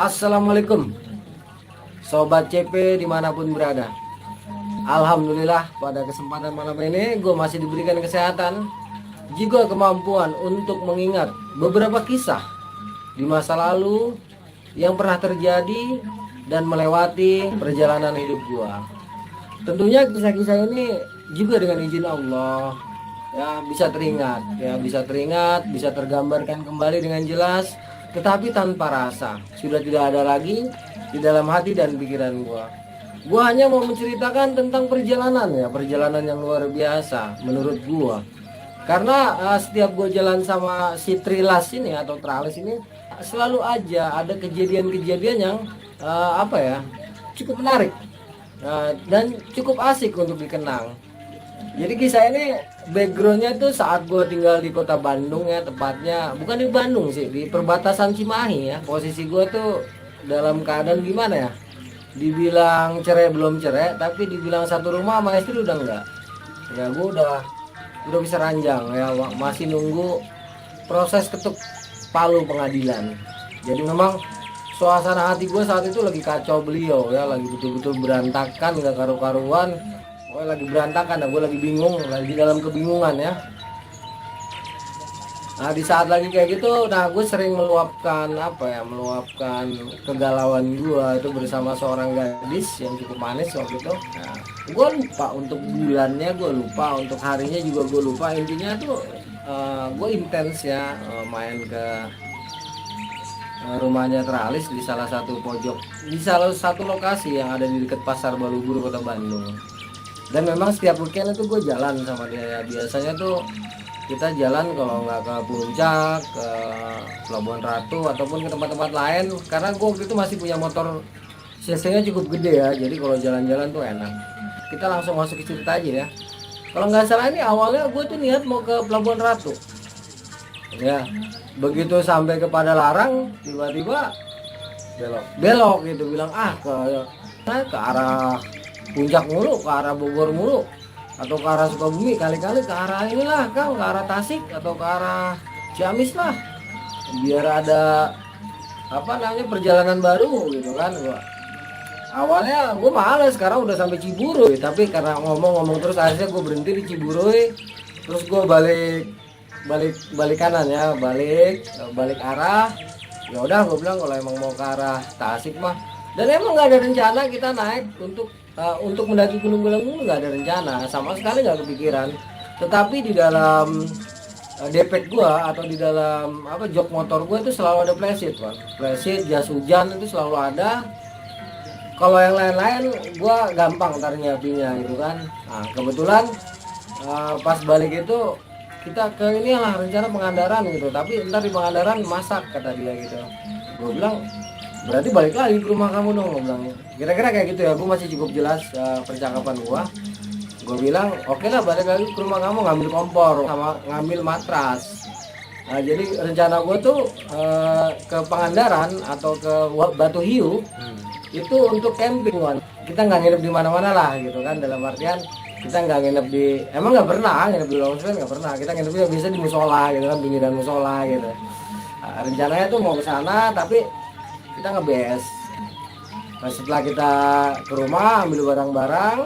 Assalamualaikum Sobat CP dimanapun berada. Alhamdulillah pada kesempatan malam ini gue masih diberikan kesehatan, juga kemampuan untuk mengingat beberapa kisah di masa lalu yang pernah terjadi dan melewati perjalanan hidup gue. Tentunya kisah-kisah ini juga dengan izin Allah bisa teringat, bisa tergambarkan kembali dengan jelas, tetapi tanpa rasa. Sudah tidak ada lagi di dalam hati dan pikiran gua. Gua hanya mau menceritakan tentang perjalanan yang luar biasa menurut gua. Karena setiap gua jalan sama si Trilas ini atau Tralis ini, selalu aja ada kejadian-kejadian yang cukup menarik dan cukup asik untuk dikenang. Jadi kisah ini backgroundnya tuh saat gue tinggal di kota Bandung ya, tepatnya bukan di Bandung sih, di perbatasan Cimahi ya. Posisi gue tuh dalam keadaan gimana ya, dibilang cerai belum cerai, tapi dibilang satu rumah sama istri udah enggak ya. Gue udah bisa ranjang ya, masih nunggu proses ketuk palu pengadilan. Jadi memang suasana hati gue saat itu lagi kacau beliau ya, lagi betul-betul berantakan, gak karu-karuan. Gue lagi berantakan, gue lagi bingung, lagi dalam kebingungan ya. Nah di saat lagi kayak gitu, gue sering meluapkan kegalauan gue itu bersama seorang gadis yang cukup manis waktu itu. Nah, gue lupa untuk bulannya, gue lupa untuk harinya juga gue lupa. Intinya tuh gue intens ya main ke rumahnya Tralis di salah satu pojok, di salah satu lokasi yang ada di dekat Pasar Balubur Kota Bandung. Dan memang setiap weekend itu gue jalan sama dia ya. Biasanya tuh kita jalan kalau nggak ke Puncak, ke Pelabuhan Ratu ataupun ke tempat-tempat lain. Karena gue waktu itu masih punya motor cc-nya cukup gede ya. Jadi kalau jalan-jalan tuh enak. Kita langsung masuk ke cerita aja ya. Kalau nggak salah ini awalnya gue tuh niat mau ke Pelabuhan Ratu. Ya, begitu sampai ke Padalarang tiba-tiba belok gitu, bilang ke arah Puncak mulu, ke arah Bogor mulu, atau ke arah Sukabumi, kali-kali ke arah inilah Kang, ke arah Tasik atau ke arah Ciamis lah, biar ada perjalanan baru gitu kan. Awalnya gue males, sekarang udah sampai Ciburuy, tapi karena ngomong terus akhirnya gue berhenti di Ciburuy. Terus gue balik kanan ya, balik arah. Ya udah gue bilang kalau emang mau ke arah Tasik mah, dan emang nggak ada rencana kita naik untuk mendaki Gunung Gelembung, nggak ada rencana sama sekali, nggak kepikiran. Tetapi di dalam depek gua atau di dalam jok motor gua itu selalu ada flashlight, jas hujan itu selalu ada. Kalau yang lain-lain gua gampang ntar nyiapinnya gitu kan. Nah kebetulan pas balik itu kita ke rencana Pangandaran gitu, tapi ntar di Pangandaran masak kata dia gitu. Gua bilang berarti balik lagi ke rumah kamu dong, gue bilang. Kira-kira kayak gitu ya, gue masih cukup jelas percakapan gue bilang oke lah, balik lagi ke rumah kamu, ngambil kompor sama ngambil matras. Nah jadi rencana gue tuh ke Pangandaran atau ke Batu Hiu itu untuk camping kan. Kita nggak nginep di mana-mana lah gitu kan, dalam artian kita nggak nginep di, emang nggak pernah nginep di lounge, nggak pernah. Kita nginepnya biasa di musola gitu kan, pinggiran musola gitu. Nah, rencananya tuh mau ke sana tapi kita ngebes. Nah, setelah kita ke rumah ambil barang-barang,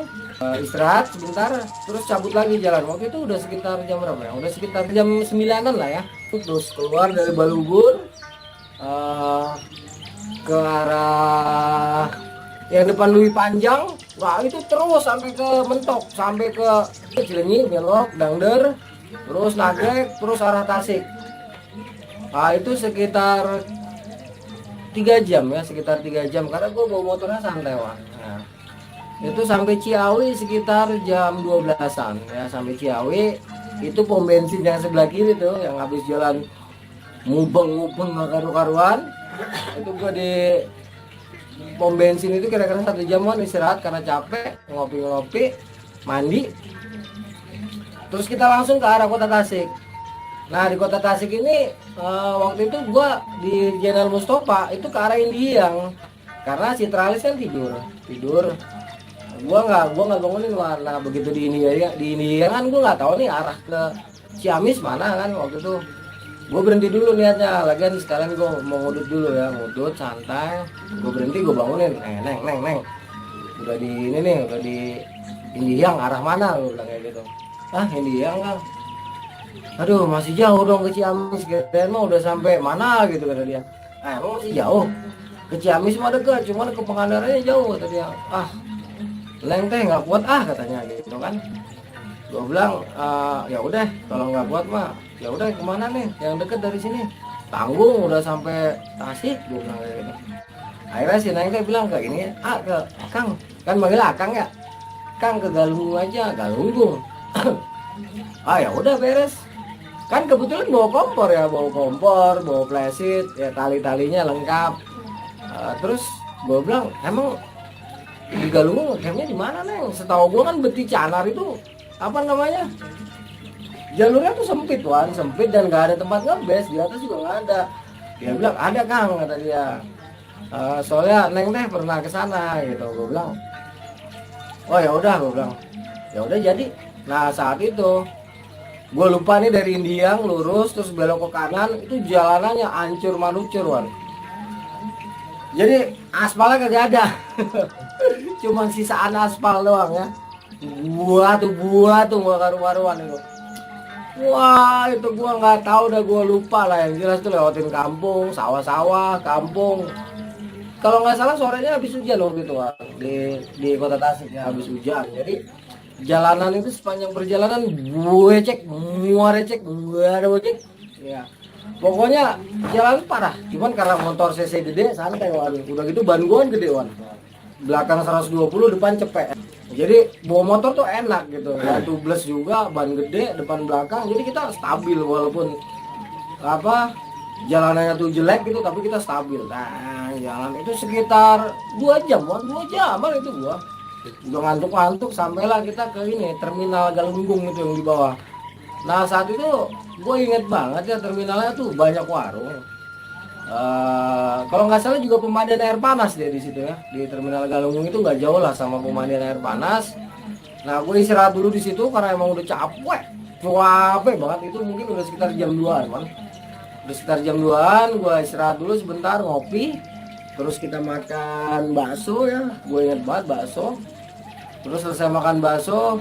istirahat sebentar, terus cabut lagi jalan. Waktu itu udah sekitar jam berapa ya? Udah sekitar jam 9-an lah ya. Terus keluar dari Balubur ke arah yang depan Lui Panjang. Wah itu terus sampai ke Mentok, sampai ke Cilenyi, belok Dangder, terus Nagrek, terus arah Tasik. Nah itu sekitar 3 jam ya, sekitar 3 jam karena gue bawa motornya santai wah. Nah, itu sampai Ciawi sekitar jam 12-an ya, sampai Ciawi itu pom bensin yang sebelah kiri tuh yang habis jalan mubeng gak karu-karuan. Itu gue di pom bensin itu kira-kira 1 jaman istirahat karena capek, ngopi-ngopi, mandi. Terus kita langsung ke arah kota Tasik. Nah di kota Tasik ini waktu itu gue di Jenderal Mustafa itu ke arah Indiang karena si Tralis kan tidur. Gue nggak bangunin warna begitu di Indiang kan gue nggak tahu nih arah ke Ciamis mana kan waktu itu. Gue berhenti dulu niatnya, lagian sekalian gue mau ngudut dulu ya, ngudut santai. Gue berhenti, gue bangunin, neng, udah di ini nih, udah di Indiang arah mana, gue bilang kayak gitu. Ah Indiang kan, aduh masih jauh dong ke Ciamis, kira mah udah sampai mana gitu kata dia. Emang masih jauh, ke Ciamis mah dekat, cuman ke Pangandarannya jauh kata dia. Ah, Leng teh nggak kuat katanya gitu kan. Gue bilang ya udah kalau nggak kuat mah ya udah kemana nih yang deket dari sini, tanggung udah sampai Tasik, gue bilang kayak gitu. Akhirnya si Neng teh bilang ke ini, ke Kang, kan manggil Akang ya, Kang ke Galunggung aja, Galunggung. Ya udah beres, kan kebetulan bawa kompor, bawa flasit ya, tali-talinya lengkap. Terus gue bilang emang di Galunggung campnya di mana Neng? Setahu gue kan Beti Canar itu apa namanya, jalurnya tuh sempit dan gak ada tempat ngebes, di atas juga gak ada. Dia bilang ada Kang kata dia, soalnya Neng teh pernah ke sana gitu. Gue bilang oh ya udah, gue bilang ya udah jadi. Nah saat itu gue lupa nih dari Indiang lurus terus belok ke kanan, itu jalanannya hancur manucur Wan. Jadi aspalnya kagak ada. Cuman sisaan aspal doang ya. Buah tuh gua karu-karuan itu. Wah itu gua nggak tahu, udah gua lupa lah, yang jelas tuh lewatin kampung, sawah-sawah, kampung. Kalau nggak salah sorenya habis hujan loh gitu di kota Tasik ya, habis hujan. Jadi jalanan itu sepanjang perjalanan gue cek, ya. Pokoknya jalan parah. Cuman karena motor cc gede santai Wan. Udah gitu ban gua gede Wan. Belakang 120, depan cepet. Jadi bawa motor tuh enak gitu. Ya tubeless juga, ban gede depan belakang. Jadi kita stabil walaupun apa jalanannya tuh jelek gitu, tapi kita stabil. Nah, jalan itu sekitar 2 jam itu gua. Udah ngantuk-ngantuk sampailah kita ke ini terminal Galunggung itu yang di bawah. Nah, saat itu gue inget banget ya, terminalnya tuh banyak warung. Kalau nggak salah juga pemandian air panas dia di situ ya, di terminal Galunggung itu nggak jauh lah sama pemandian air panas. Nah gue istirahat dulu di situ karena emang udah capek banget. Itu mungkin udah sekitar jam 2an man. Udah sekitar jam 2an gue istirahat dulu sebentar, ngopi. Terus kita makan bakso ya, gue inget banget bakso. Terus selesai makan bakso,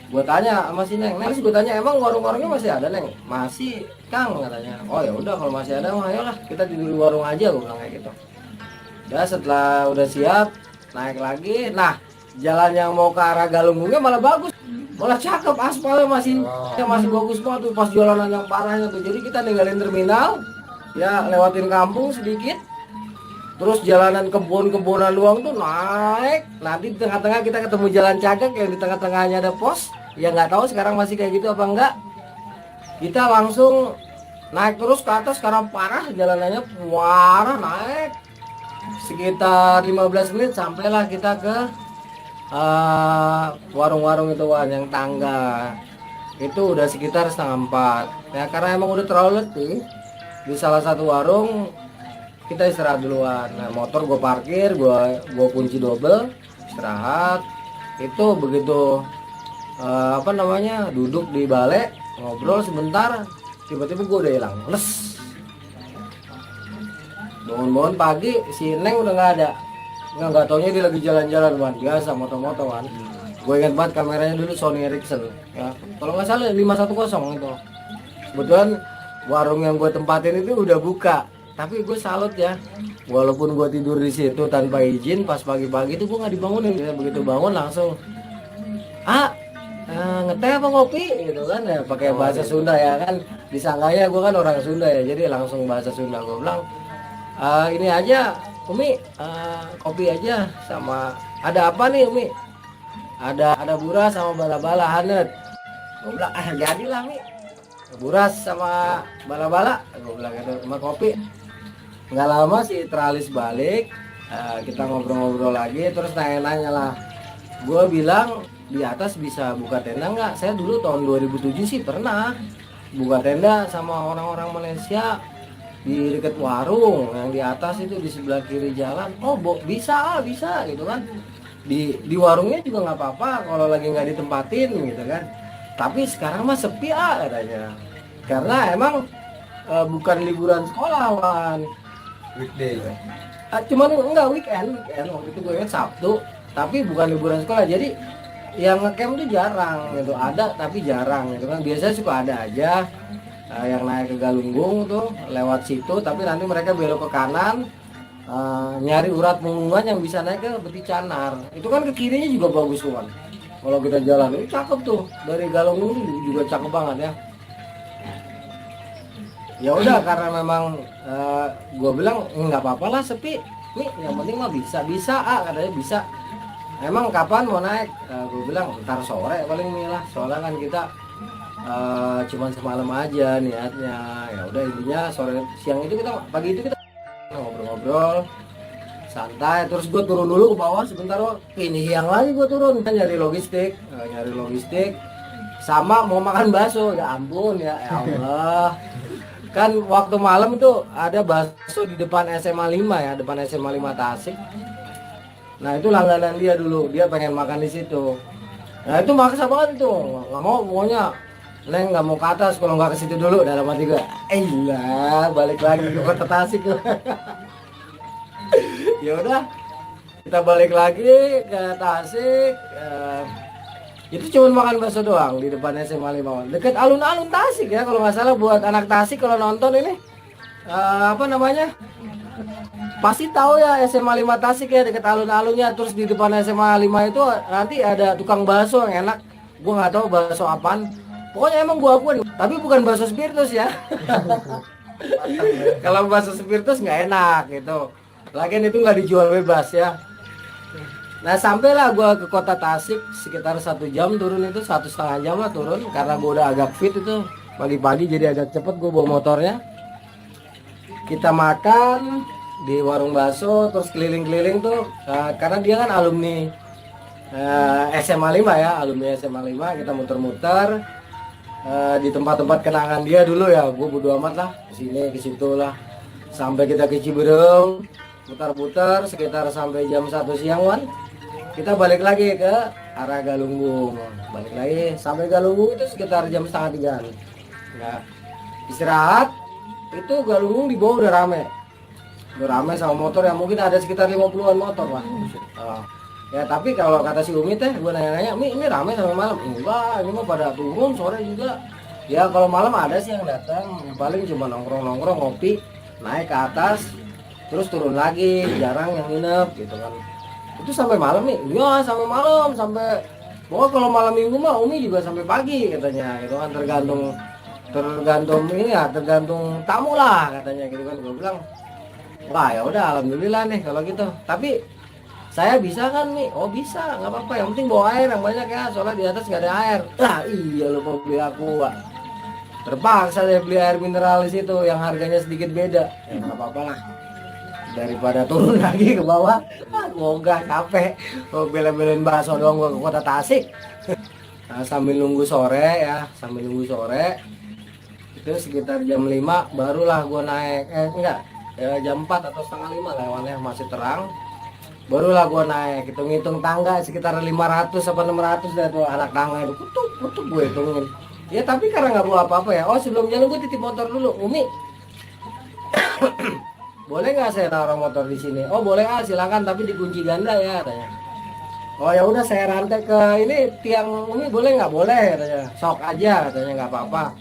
gue tanya sama si Neng, gue tanya emang warung-warungnya masih ada Neng? Masih Kang katanya. Oh ya udah kalau masih ada mah ayolah kita tidur di warung aja, gue bilang kayak gitu. Ya setelah udah siap naik lagi. Nah jalan yang mau ke arah Galunggungnya malah bagus, malah cakep, aspalnya masih bagus banget tuh pas jalanan yang parahnya tuh. Jadi kita ninggalin terminal ya, lewatin kampung sedikit. Terus jalanan kebun-kebunan luang tuh naik. Nanti di tengah-tengah kita ketemu jalan cagak yang di tengah-tengahnya ada pos. Ya nggak tahu sekarang masih kayak gitu apa enggak. Kita langsung naik terus ke atas karena parah jalanannya, parah naik. Sekitar 15 menit sampailah kita ke warung-warung itu Wan, yang tangga. Itu udah sekitar 3:30. Ya karena emang udah terlalu letih. Di salah satu warung kita istirahat duluan. Nah, motor gue parkir, gue kunci double, istirahat. Itu begitu duduk di balai ngobrol sebentar, tiba-tiba gue udah hilang, les. Bangun-bangun pagi si Neng udah nggak ada. Nggak taunya dia lagi jalan-jalan Wan, biasa moto-moto Wan. Gue ingat banget kameranya dulu Sony Ericsson ya, kalau nggak salah 510 itu. Kebetulan warung yang gue tempatin itu udah buka. Tapi gue salut ya, walaupun gue tidur di situ tanpa izin, pas pagi-pagi itu gue nggak dibangunin. Ya, begitu bangun langsung, ngeteh apa kopi gitu kan ya, pakai bahasa Sunda ya kan. Disangkanya gue kan orang Sunda ya, jadi langsung bahasa Sunda. Gue bilang, ini aja Umi, kopi aja sama ada apa nih Umi? Ada bura sama bala-bala hanet. Gue bilang jadilah Mi, buras sama bala-bala, gue bilang gitu, sama kopi. Nggak lama si Tralis balik, kita ngobrol-ngobrol lagi, terus nanya-nanya lah. Gue bilang di atas bisa buka tenda nggak? Saya dulu tahun 2007 sih pernah buka tenda sama orang-orang Malaysia di dekat warung yang di atas itu, di sebelah kiri jalan. Oh bisa gitu kan. Di warungnya juga nggak apa-apa kalau lagi nggak ditempatin gitu kan. Tapi sekarang mah sepi katanya, karena emang bukan liburan sekolah Wan. Weekday. Cuman enggak weekend waktu itu gue ingat Sabtu, tapi bukan liburan sekolah. Jadi yang ngecamp tuh jarang gitu, ada tapi jarang gitu kan. Biasanya suka ada aja yang naik ke Galunggung tuh lewat situ, tapi nanti mereka belok ke kanan, nyari urat Munggungan yang bisa naik ke Beti Canar. Itu kan ke kirinya juga bagus tuh kan. Kalau kita jalan ini cakep tuh, dari Galunggung juga cakep banget ya. Ya udah, karena memang gue bilang nggak apa-apa lah sepi nih, yang penting mah bisa katanya bisa. Emang kapan mau naik? Gue bilang ntar sore paling nih lah, soalnya kan kita cuman semalam aja niatnya. Ya udah, intinya sore siang itu kita, pagi itu kita ngobrol-ngobrol santai. Terus gue turun dulu ke bawah sebentar, ini siang lagi gue turun kan nyari logistik sama mau makan bakso. Ya ampun ya Allah. Kan waktu malam itu ada bakso di depan SMA 5 ya, depan SMA 5 Tasik. Nah itu langganan dia dulu, dia pengen makan di situ. Nah itu maksa banget itu, nggak mau, pokoknya Neng nggak mau ke atas kalau nggak ke situ dulu. Dalam hati gue, lah balik lagi ke kota Tasik. Ya udah, kita balik lagi ke Tasik. Itu cuma makan bakso doang di depan SMA 5, deket alun-alun Tasik ya kalau nggak salah. Buat anak Tasik kalau nonton ini apa namanya, pasti tahu ya SMA 5 Tasik ya, deket alun-alunnya. Terus di depan SMA 5 itu nanti ada tukang bakso yang enak. Gua nggak tahu bakso apaan, pokoknya emang gua akuin, tapi bukan bakso spiritus ya. Kalau bakso spiritus nggak enak gitu, lagian itu nggak dijual bebas ya. Nah sampailah gue ke kota Tasik sekitar 1 jam turun, itu 1,5 jam lah turun, karena gue udah agak fit itu pagi-pagi, jadi agak cepet gue bawa motornya. Kita makan di warung bakso, terus keliling-keliling tuh karena dia kan alumni SMA 5 ya, alumni SMA 5. Kita muter-muter di tempat-tempat kenangan dia dulu ya. Gue bodo amat lah, kesini ke situ lah, sampai kita ke Ciberem, putar-putar sekitar sampai jam 1 siang Wan. Kita balik lagi ke arah Galunggung, balik lagi sampai Galunggung itu sekitar jam 2:30. Nah, istirahat itu Galunggung di bawah udah rame sama motor yang mungkin ada sekitar 50-an motor lah. Ya tapi kalau kata si Umi teh, gue nanya-nanya, ini rame sampai malam? Enggak, ini mah pada turun sore juga. Ya kalau malam ada sih yang datang, paling cuma nongkrong-nongkrong ngopi, naik ke atas, terus turun lagi, jarang yang nginep gitu kan. Itu sampai malam nih, ya sampai malam, sampai pokoknya kalau malam minggu mah Umi juga sampai pagi katanya gitu kan, tergantung ini ya, tergantung tamu lah katanya gitu kan. Gue bilang, wah ya udah alhamdulillah nih kalau gitu. Tapi saya bisa kan nih? Oh bisa, nggak apa-apa, yang penting bawa air yang banyak ya, soalnya di atas nggak ada air. Lah iya lupa beli aqua, terpaksa deh beli air mineral di situ yang harganya sedikit beda. Ya nggak apa-apa lah, daripada turun lagi ke bawah. Moga capek, bela-belain bakso doang gua ke kota Tasik. Nah, sambil nunggu sore itu sekitar jam 5 barulah gua naik. Enggak ya, jam 4 atau setengah 5 lewatnya masih terang, barulah gua naik. Hitung-hitung tangga sekitar 500 apa 600 dah tuh anak tangga itu, kutuk gue hitungin ya. Tapi karena nggak bawa apa-apa ya. Oh sebelum jalan gue titip motor dulu, Umi boleh nggak saya taruh motor di sini? Oh boleh, silakan, tapi dikunci ganda ya katanya. Oh ya udah, saya rantai ke ini tiang Umi, boleh nggak? Boleh katanya. Sok aja katanya, nggak apa-apa,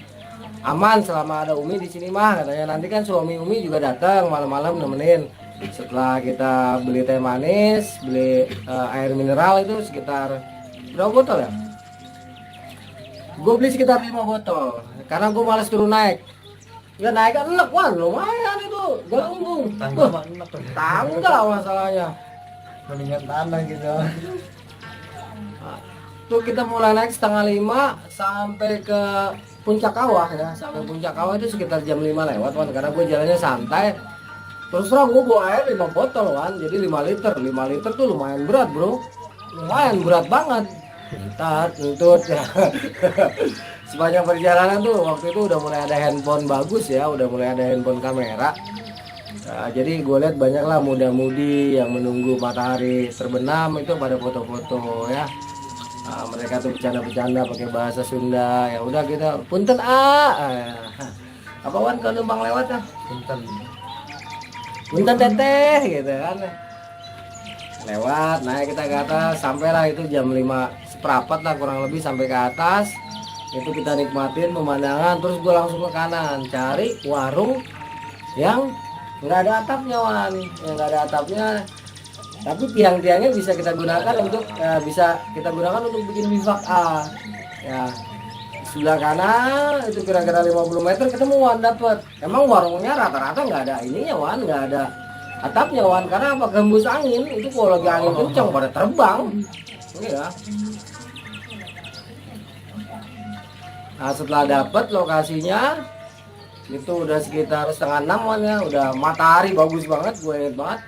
aman selama ada Umi di sini mah katanya. Nanti kan suami Umi juga datang malam-malam nemenin. Setelah kita beli teh manis, beli air mineral itu sekitar berapa botol ya? Gue beli sekitar 5 botol karena gue malas turun naik. Ya naik kan enak Wan, lumayan itu Galunggung. Tangga masalahnya, mendingan tanah gitu. Tuh kita mulai naik setengah 5 sampai ke puncak kawah ya. Sampai puncak kawah itu sekitar jam 5 lewat Wan, karena gue jalannya santai. Terus terang gue bawa air 5 botol Wan, jadi 5 liter. 5 liter tuh lumayan berat bro, lumayan berat banget. Entar tuntut ya. Sepanjang perjalanan tuh waktu itu udah mulai ada handphone bagus ya, udah mulai ada handphone kamera. Nah, jadi gue lihat banyak lah muda-mudi yang menunggu matahari terbenam itu pada foto-foto ya. Nah, mereka tuh bercanda-bercanda pakai bahasa Sunda. Ya udah kita punten apa Wan kalau numpang lewat ah? Punten teteh gitu kan. Lewat, naik kita ke atas, sampailah itu jam 5 seperempat lah kurang lebih sampai ke atas. Itu kita nikmatin pemandangan, terus gue langsung ke kanan cari warung yang nggak ada atapnya Wan, yang nggak ada atapnya, tapi tiang-tiangnya bisa kita gunakan untuk bikin bivak ya. Sebelah kanan itu kira-kira 50 meter ketemu Wan, dapet. Emang warungnya rata-rata nggak ada ininya Wan, nggak ada atapnya Wan, karena apa, gembus angin itu kalau lagi angin kencang pada terbang ya. Nah setelah dapat lokasinya itu udah sekitar setengah 6 Wan ya, udah matahari bagus banget, gue inget banget.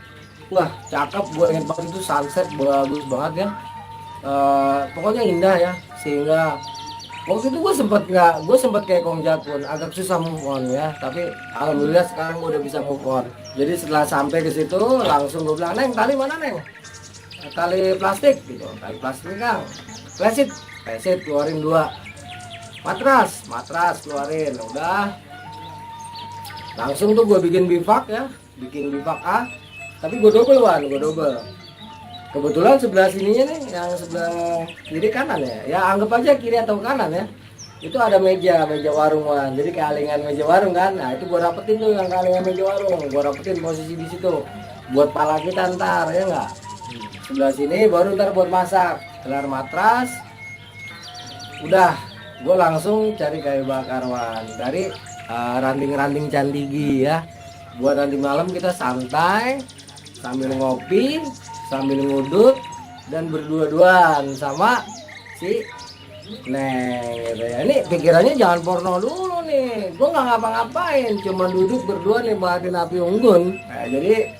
Wah cakep, gue inget banget itu sunset bagus banget ya. Pokoknya indah ya, sehingga waktu itu gue sempet kayak Kong Jakun, agak susah move on ya, tapi alhamdulillah sekarang gue udah bisa move on. Jadi setelah sampai ke situ langsung gue bilang, Neng tali mana Neng? Tali plastik gitu, tali plastik Kang. Plesit keluarin 2. Matras keluarin, udah langsung tuh gue bikin bivak ya, bikin bivak tapi gue double Wan, kebetulan sebelah sininya nih, yang sebelah kiri kanan ya anggap aja kiri atau kanan ya, itu ada meja warung Wan, jadi kealingan meja warung kan. Nah itu gue rapetin tuh yang kealingan meja warung, gue rapetin posisi di situ buat pala kita ntar ya nggak. Sebelah sini baru ntar buat masak, gelar matras. Udah gue langsung cari kayu bakar Wan dari ranting-ranting Candigi ya. Buat nanti malam kita santai sambil ngopi, sambil ngudut, dan berdua-duaan sama si Neng gitu ya. Ini pikirannya jangan porno dulu nih, gue nggak ngapa-ngapain, cuma duduk berdua nikmatin api unggun. Nah, jadi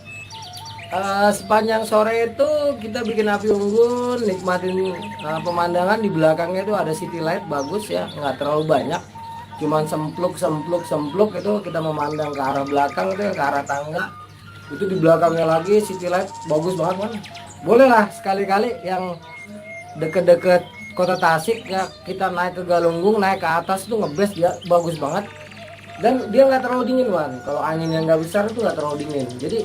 sepanjang sore itu kita bikin api unggun, nikmatin pemandangan. Di belakangnya itu ada city light bagus ya, nggak terlalu banyak, cuman sempluk itu kita memandang ke arah belakang itu, ke arah tangga itu. Di belakangnya lagi city light bagus banget Kan. Boleh lah sekali-kali yang deket-deket kota Tasik ya, kita naik ke Galunggung, naik ke atas itu ngebest ya, bagus banget. Dan dia nggak terlalu dingin Wan, kalau angin yang nggak besar itu nggak terlalu dingin. Jadi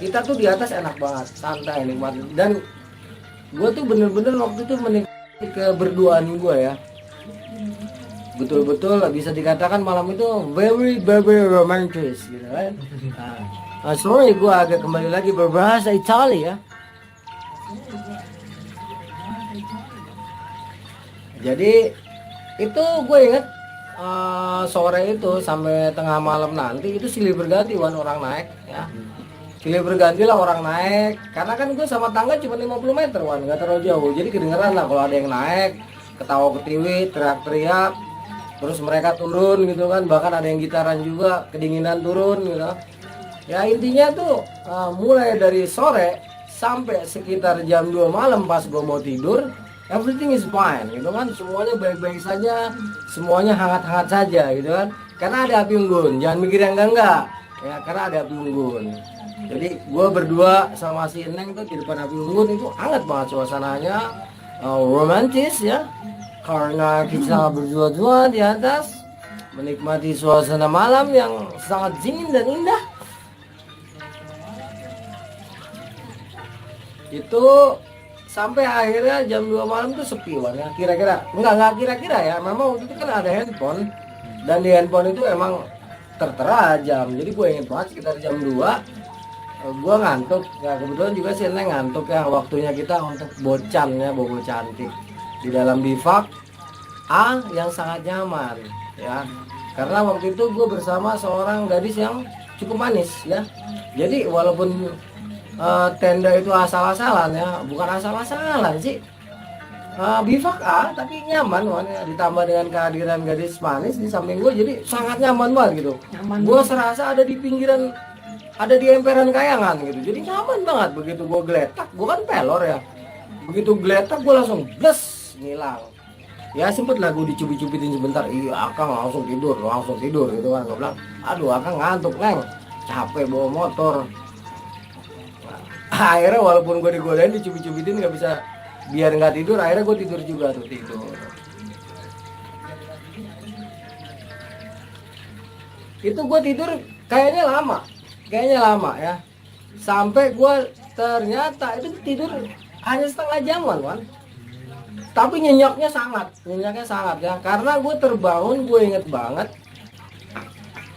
kita tuh di atas enak banget, santai, nikmat. Dan gue tuh bener-bener waktu itu menikmati keberduaan gue ya, betul-betul bisa dikatakan malam itu very romantis gitu kan. Sorry gue agak kembali lagi berbahasa Italia ya. Jadi itu gue inget sore itu sampai tengah malam nanti itu silih berganti Wan orang naik ya. Silih berganti lah orang naik, karena kan gue sama tangga cuma 50 meter Wan, gak terlalu jauh. Jadi kedengeran lah kalau ada yang naik, ketawa ketiwi, teriak-teriak. Terus mereka turun gitu kan, bahkan ada yang gitaran juga, kedinginan turun gitu. Ya intinya tuh mulai dari sore sampai sekitar jam 2 malam pas gue mau tidur, everything is fine gitu kan, semuanya baik-baik saja, semuanya hangat-hangat saja gitu kan. Karena ada api unggun, jangan mikir yang enggak ya, karena ada api unggun. Jadi gue berdua sama si Neng tuh di depan api unggun, itu hangat banget suasananya, romantis ya, karena kita berdua-dua di atas menikmati suasana malam yang sangat dingin dan indah. Itu sampai akhirnya jam 2 malam tuh sepi Wan ya, kira-kira enggak kira-kira ya, memang waktu itu kan ada handphone, dan di handphone itu emang tertera jam. Jadi gue inget banget sekitar jam 2 gue ngantuk ya, kebetulan juga si Neng ngantuk ya. Waktunya kita untuk bocan ya, bobo cantik di dalam bivak yang sangat nyaman ya, karena waktu itu gue bersama seorang gadis yang cukup manis ya. Jadi walaupun tenda itu asal-asalan ya, bukan asal-asalan sih, Bivak tapi nyaman Wan, ya. Ditambah dengan kehadiran gadis manis di samping gue, jadi sangat nyaman banget gitu. Gue serasa ada di pinggiran, ada di emperan kayangan gitu, jadi nyaman banget. Begitu gue geletak, gue kan pelor ya, begitu geletak gue langsung bles ngilang. Ya sempet lah gue dicubit-cubitin sebentar, iya Akang langsung tidur gitu kan. Gue bilang, aduh Akang ngantuk Neng, capek bawa motor. Akhirnya walaupun gue digodain, dicubit-cubitin nggak bisa, biar nggak tidur, akhirnya gue tidur juga tuh, tidur. Itu gue tidur kayaknya lama ya, sampai gue ternyata itu tidur hanya setengah jaman Wan, tapi nyenyaknya sangat ya, karena gue terbangun, gue inget banget,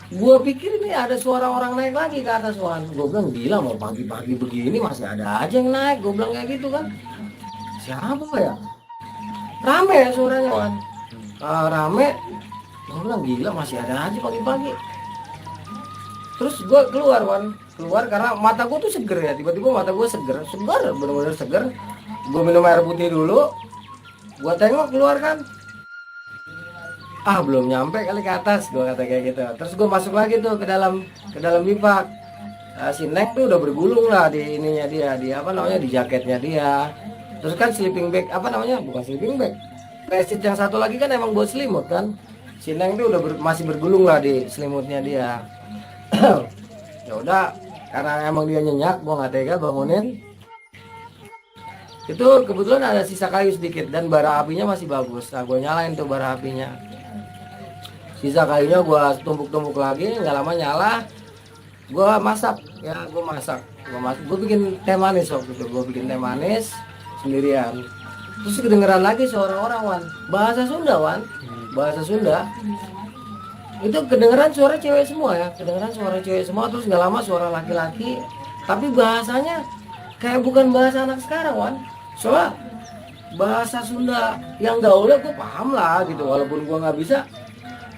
gue pikir ini ada suara orang naik lagi ke atas Wan. Gue bilang gila, mau pagi-pagi begini masih ada aja yang naik, gue bilang kayak gitu kan. Siapa ya? Rame ya suaranya Wan. Rame. Gue bilang gila, masih ada aja pagi-pagi. Terus gue keluar Wan, karena mata gue tuh seger ya, tiba-tiba mata gue seger, bener-bener seger. Gue minum air putih dulu, gue tengok keluar kan, belum nyampe kali ke atas, gue kata kayak gitu. Terus gue masuk lagi tuh ke dalam bivak. Si Neng tuh udah bergulung lah di ininya dia, di apa namanya, di jaketnya dia. Terus kan sleeping bag, apa namanya, bukan sleeping bag, bedsheet yang satu lagi kan emang buat selimut kan. Si Neng tuh udah masih bergulung lah di selimutnya dia. Ya udah, karena emang dia nyenyak, gue nggak tega bangunin. Itu kebetulan ada sisa kayu sedikit dan bara apinya masih bagus. Nah gue nyalain tuh bara apinya. Sisa kayunya gue tumpuk-tumpuk lagi, nggak lama nyala. Gue masak, gue bikin teh manis waktu itu. Gue bikin teh manis sendirian. Terus kedengeran lagi suara orang Wan, bahasa Sunda Wan, bahasa Sunda. Itu kedengeran suara cewek semua ya, terus nggak lama suara laki-laki, tapi bahasanya kayak bukan bahasa anak sekarang Wan. Soalnya bahasa Sunda yang gaulnya gue paham lah gitu, walaupun gue nggak bisa,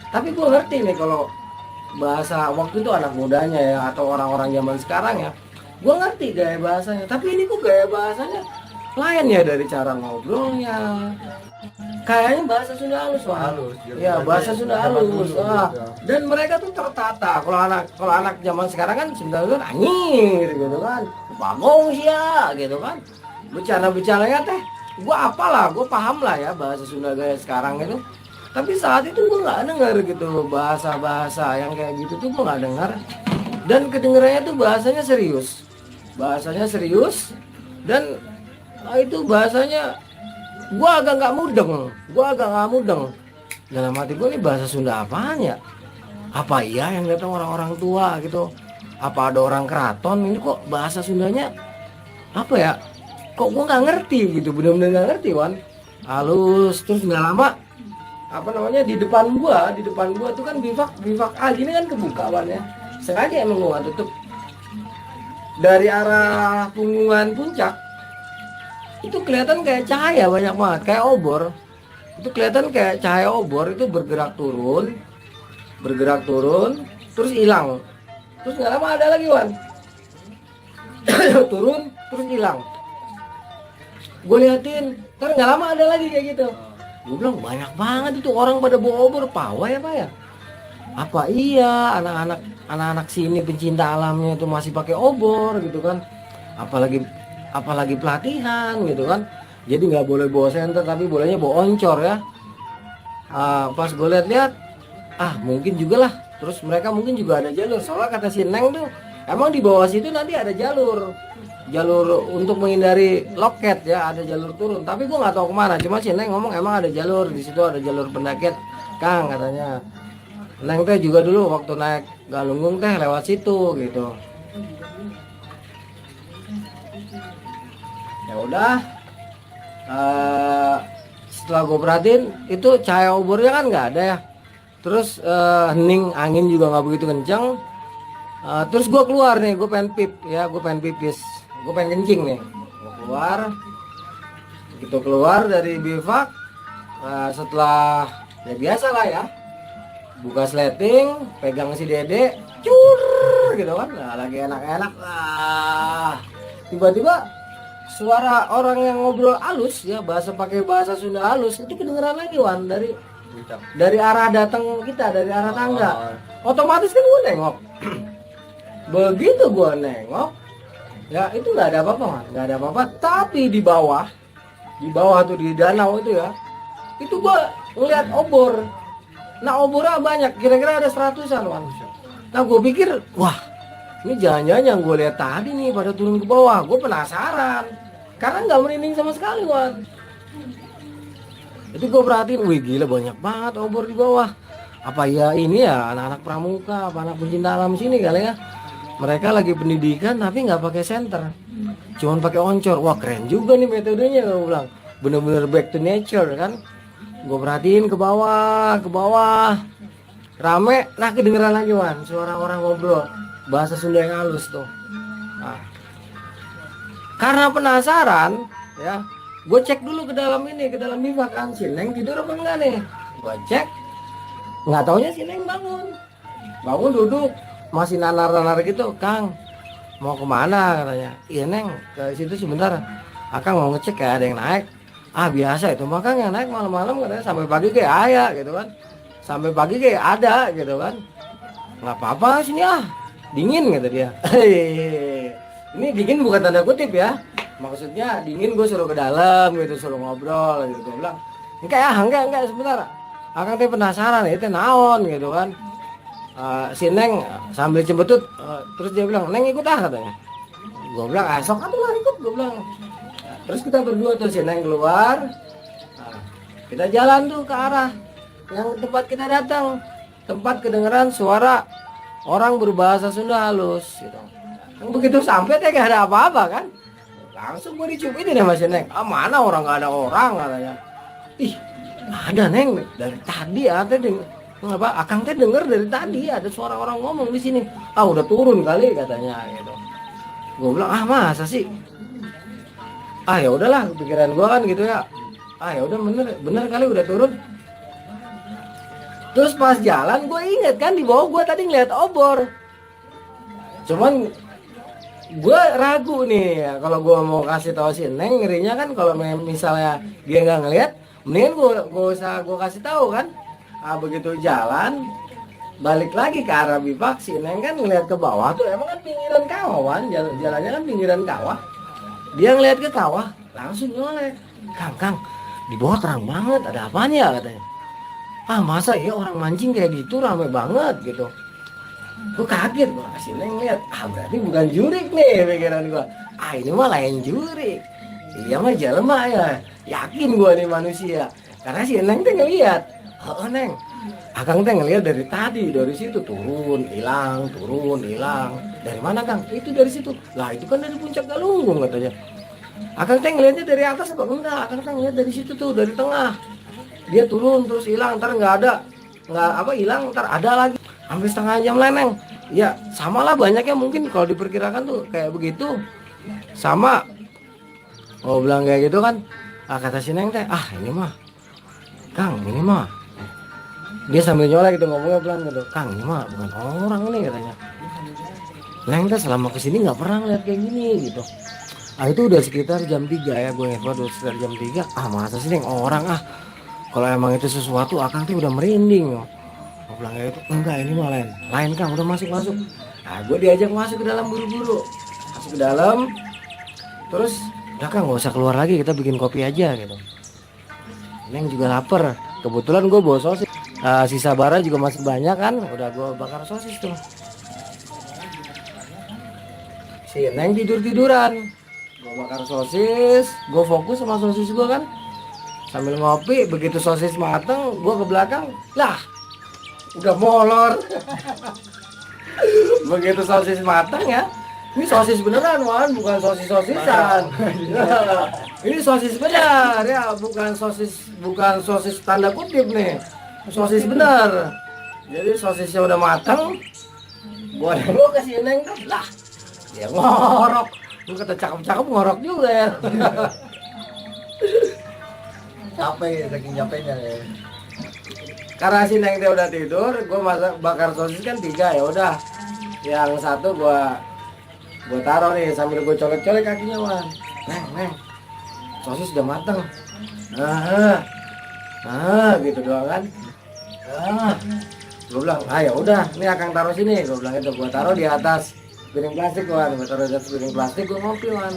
tapi gue ngerti nih kalau bahasa waktu itu anak mudanya ya, atau orang-orang zaman sekarang ya, gue ngerti gaya bahasanya. Tapi ini kok gaya bahasanya lain ya, dari cara ngobrolnya, kayaknya bahasa Sunda halus Wan. Ya bahasa Sunda halus. Dan mereka tuh tertata. Kalau anak zaman sekarang kan sebenarnya anjing gitu kan, bagong sih ya gitu kan, bercanda-bercandanya teh gue apalah, gue paham lah ya bahasa Sunda gaya sekarang itu. Tapi saat itu gue nggak dengar gitu bahasa yang kayak gitu tuh, gue nggak dengar. Dan kedengarannya tuh bahasanya serius, dan itu bahasanya gue agak nggak mudeng. Dalam hati gue, nih bahasa Sunda apaan ya? Apa iya yang datang orang-orang tua gitu? Apa ada orang keraton? Ini kok bahasa Sundanya apa ya? Kok gue nggak ngerti gitu, bener-bener nggak ngerti Wan. Halus. Terus nggak lama, apa namanya, di depan gua tuh kan bivak gini kan kebuka Wan ya. Sengaja emang gua nggak tutup. Dari arah punggungan puncak itu kelihatan kayak cahaya banyak banget, kayak obor. Itu kelihatan kayak cahaya obor, itu bergerak turun, terus hilang. Terus nggak lama ada lagi Wan. Turun, terus hilang. Gue liatin, ntar nggak lama ada lagi kayak gitu. Gue bilang banyak banget itu orang pada bawa obor, pawai apa ya? Apa iya anak-anak sini pencinta alamnya itu masih pakai obor gitu kan? Apalagi pelatihan gitu kan? Jadi nggak boleh bawa senter, tapi bolehnya bawa oncor ya. Pas gue lihat, mungkin juga lah. Terus mereka mungkin juga ada jalur. Soalnya kata si Neng tuh, emang di bawah situ nanti ada jalur untuk menghindari loket ya, ada jalur turun. Tapi gue nggak tahu kemana. Cuma si Neng ngomong emang ada jalur di situ, ada jalur pendaki Kang katanya. Neng teh juga dulu waktu naik Galunggung teh lewat situ gitu. Ya udah, setelah gue perhatiin itu cahaya obornya kan nggak ada ya. Terus hening, angin juga nggak begitu kencang. Terus gue keluar nih, gue pengen pipis, gue pengen kencing nih. Gue keluar dari bivak. Setelah ya biasa lah ya, buka sleting, pegang si dede, cur gitu kan, lagi enak-enak. Tiba-tiba suara orang yang ngobrol halus ya, pakai bahasa Sunda halus itu kedengeran lagi Wan dari arah datang kita, dari arah tangga. Otomatis kan gue nengok. Begitu gue nengok, ya itu nggak ada apa-apa Wan, nggak ada apa-apa. Tapi di bawah tuh di danau itu ya, itu gue ngeliat obor. Nah obornya banyak, kira-kira ada 100-an Wan. Nah gue pikir, wah ini jangan-jangan yang gue lihat tadi nih pada turun ke bawah. Gue penasaran, karena nggak merinding sama sekali Wan. Itu gue perhatiin, wih gila banyak banget obor di bawah. Apa ya ini ya anak-anak pramuka, apa anak pencinta alam sini kali ya. Mereka lagi pendidikan tapi nggak pakai senter, cuman pakai oncor. Wah keren juga nih metodenya, gue bilang. Bener-bener back to nature kan. Gue perhatiin ke bawah, rame. Nah kedengeran lagi Wan, suara orang ngobrol, bahasa Sunda yang halus tuh. Nah, karena penasaran ya, gue cek dulu ke dalam bivak kan, si Neng tidur apa enggak nih. Gue cek, nggak taunya si Neng bangun duduk, masih nanar gitu. Kang mau kemana katanya. Iya Neng ke situ sebentar, Akang mau ngecek ya ada yang naik. Ah biasa itu, makanya yang naik malam-malam katanya sampai pagi kayak ayah gitu kan, sampai pagi kayak ada gitu kan. Nggak apa-apa sini dingin kata dia. Ini dingin bukan tanda kutip ya, maksudnya dingin gue suruh ke dalam gitu, suruh ngobrol gitu. Gue bilang enggak sebentar, Akang teh penasaran itu naon gitu kan. Si Neng sambil cembetut, terus dia bilang Neng ikut katanya. Gue bilang sok atuh lah ikut, gue bilang. Terus kita berdua tuh si Neng keluar, kita jalan tuh ke arah yang tempat kita datang, tempat kedengeran suara orang berbahasa Sunda halus gitu. Begitu sampai teh gak ada apa-apa kan, langsung gue dicubitin sama si Neng. Mana orang, gak ada orang katanya. Ih ada Neng dari tadi apa Akang teh denger dari tadi ada suara orang ngomong di sini. Udah turun kali katanya gitu. Gue bilang masa sih. Ya udahlah pikiran gua kan gitu ya. Ya udah bener kali udah turun. Terus pas jalan gue inget kan di bawah gue tadi ngeliat obor. Cuman gue ragu nih ya, kalau gue mau kasih tahu si Neng, ngerinya kan kalau misalnya dia nggak ngeliat, mendingan gue kasih tahu kan. Begitu jalan balik lagi ke arah bivak, si Neng kan ngeliat ke bawah tuh, emang kan pinggiran kawah Wan, jalannya kan pinggiran kawah. Dia ngeliat ke kawah, langsung nyolek. Kang, di bawah terang banget, ada apaan ya katanya. Masa ya orang mancing kayak gitu rame banget gitu. Gue kaget, gue kasih Neng lihat. Berarti bukan jurik nih pikiran gue. Ini mah lain jurik. Iya mah jelema ya. Yakin gue nih manusia. Karena si Neng teh ngeliat. Neng, Akang teh ngeliat dari tadi, dari situ turun, hilang. Dari mana Kang? Itu dari situ. Lah itu kan dari puncak Galunggung katanya. Akang teh ngeliatnya dari atas apa enggak? Akang teh ngeliat dari situ tuh, dari tengah. Dia turun terus hilang, ntar hilang, ntar ada lagi. Hampir setengah jam Neng. Ya sama lah banyaknya mungkin kalau diperkirakan tuh kayak begitu. Sama. Oh bilang kayak gitu kan. Kata si Neng teh, ini mah Kang, ini mah. Dia sambil nyolek gitu ngomongnya pelan gitu. Kang, ini mah bukan orang ini katanya. Neng teh selama kesini nggak pernah ngeliat kayak gini gitu. Itu udah sekitar jam 3 ya, gue ngefot udah sekitar jam 3. Masa sih Neng orang kalau emang itu sesuatu Akang tuh udah merinding. Gue bilang kayak gitu, enggak ini mah lain Kang, udah masuk. Gue diajak masuk ke dalam buru-buru. Masuk ke dalam. Terus udah Kang gak usah keluar lagi, kita bikin kopi aja gitu. Neng juga lapar. Kebetulan gue bawa sosis. Sisa bara juga masih banyak kan, udah gue bakar sosis tuh. Si Neng tiduran. Gue bakar sosis, gue fokus sama sosis gue kan. Sambil ngopi, begitu sosis mateng, gue ke belakang, lah udah molor. Begitu sosis mateng ya, ini sosis beneran Wan, bukan sosis-sosisan. Ini sosis benar ya, bukan sosis tanda kutip nih, sosis benar. Jadi sosisnya udah mateng, gue nengok ke si Neng tuh, lah dia ngorok. Lu kata cakep-cakep ngorok juga ya. Capek, saking capeknya ya. Karena si Neng dia udah tidur, gue bakar sosis kan 3 ya udah. Yang satu gue taruh nih sambil gue colek-colek kakinya Wan. neng sosis udah mateng, gitu doang kan. Gue bilang ya udah ini akan taruh sini, gue bilang itu, gue taruh di atas piring plastik Wan, gue taruh di atas piring plastik, gue ngopi Wan,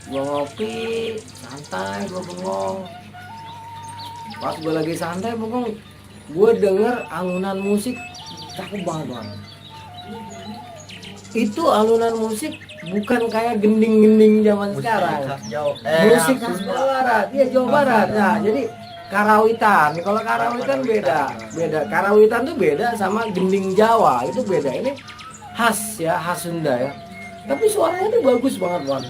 gue ngopi santai, gue bengong. Pas gue lagi santai bengong, gue denger alunan musik cakep banget Wan. Itu alunan musik bukan kayak gending-gending zaman sekarang. Musik khas Jawa Barat, iya Jawa Barat. Nah, jadi karawitan. Kalau karawitan beda. Karawitan tuh beda sama gending Jawa, itu beda. Ini khas ya, khas Sunda ya. Tapi suaranya tuh bagus banget, Wan.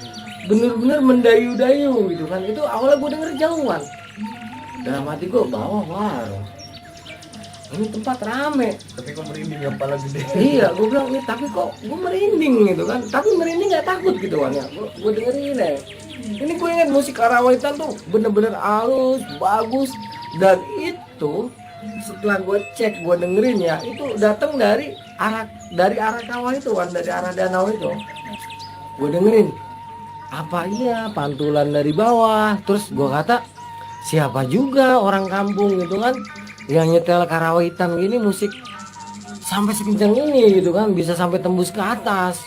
Bener-bener mendayu-dayu gitu kan. Itu awalnya gue denger jauhan. Dalam hati gue bawah, wah. Ini tempat rame. Tapi kok merinding ya, kepala gede. Iya, gue bilang nih, tapi kok gue merinding gitu kan. Tapi merinding gak takut gitu kan ya. Gue dengerin ya. Ini gue ingat musik karawitan tuh bener-bener halus, bagus. Dan itu setelah gue cek, gue dengerin ya, itu datang dari arah kawah itu kan, dari arah danau itu. Gue dengerin, apa iya pantulan dari bawah. Terus gue kata, siapa juga orang kampung gitu kan yang nyetel karawitan gini musik sampai sekencang ini gitu kan, bisa sampai tembus ke atas.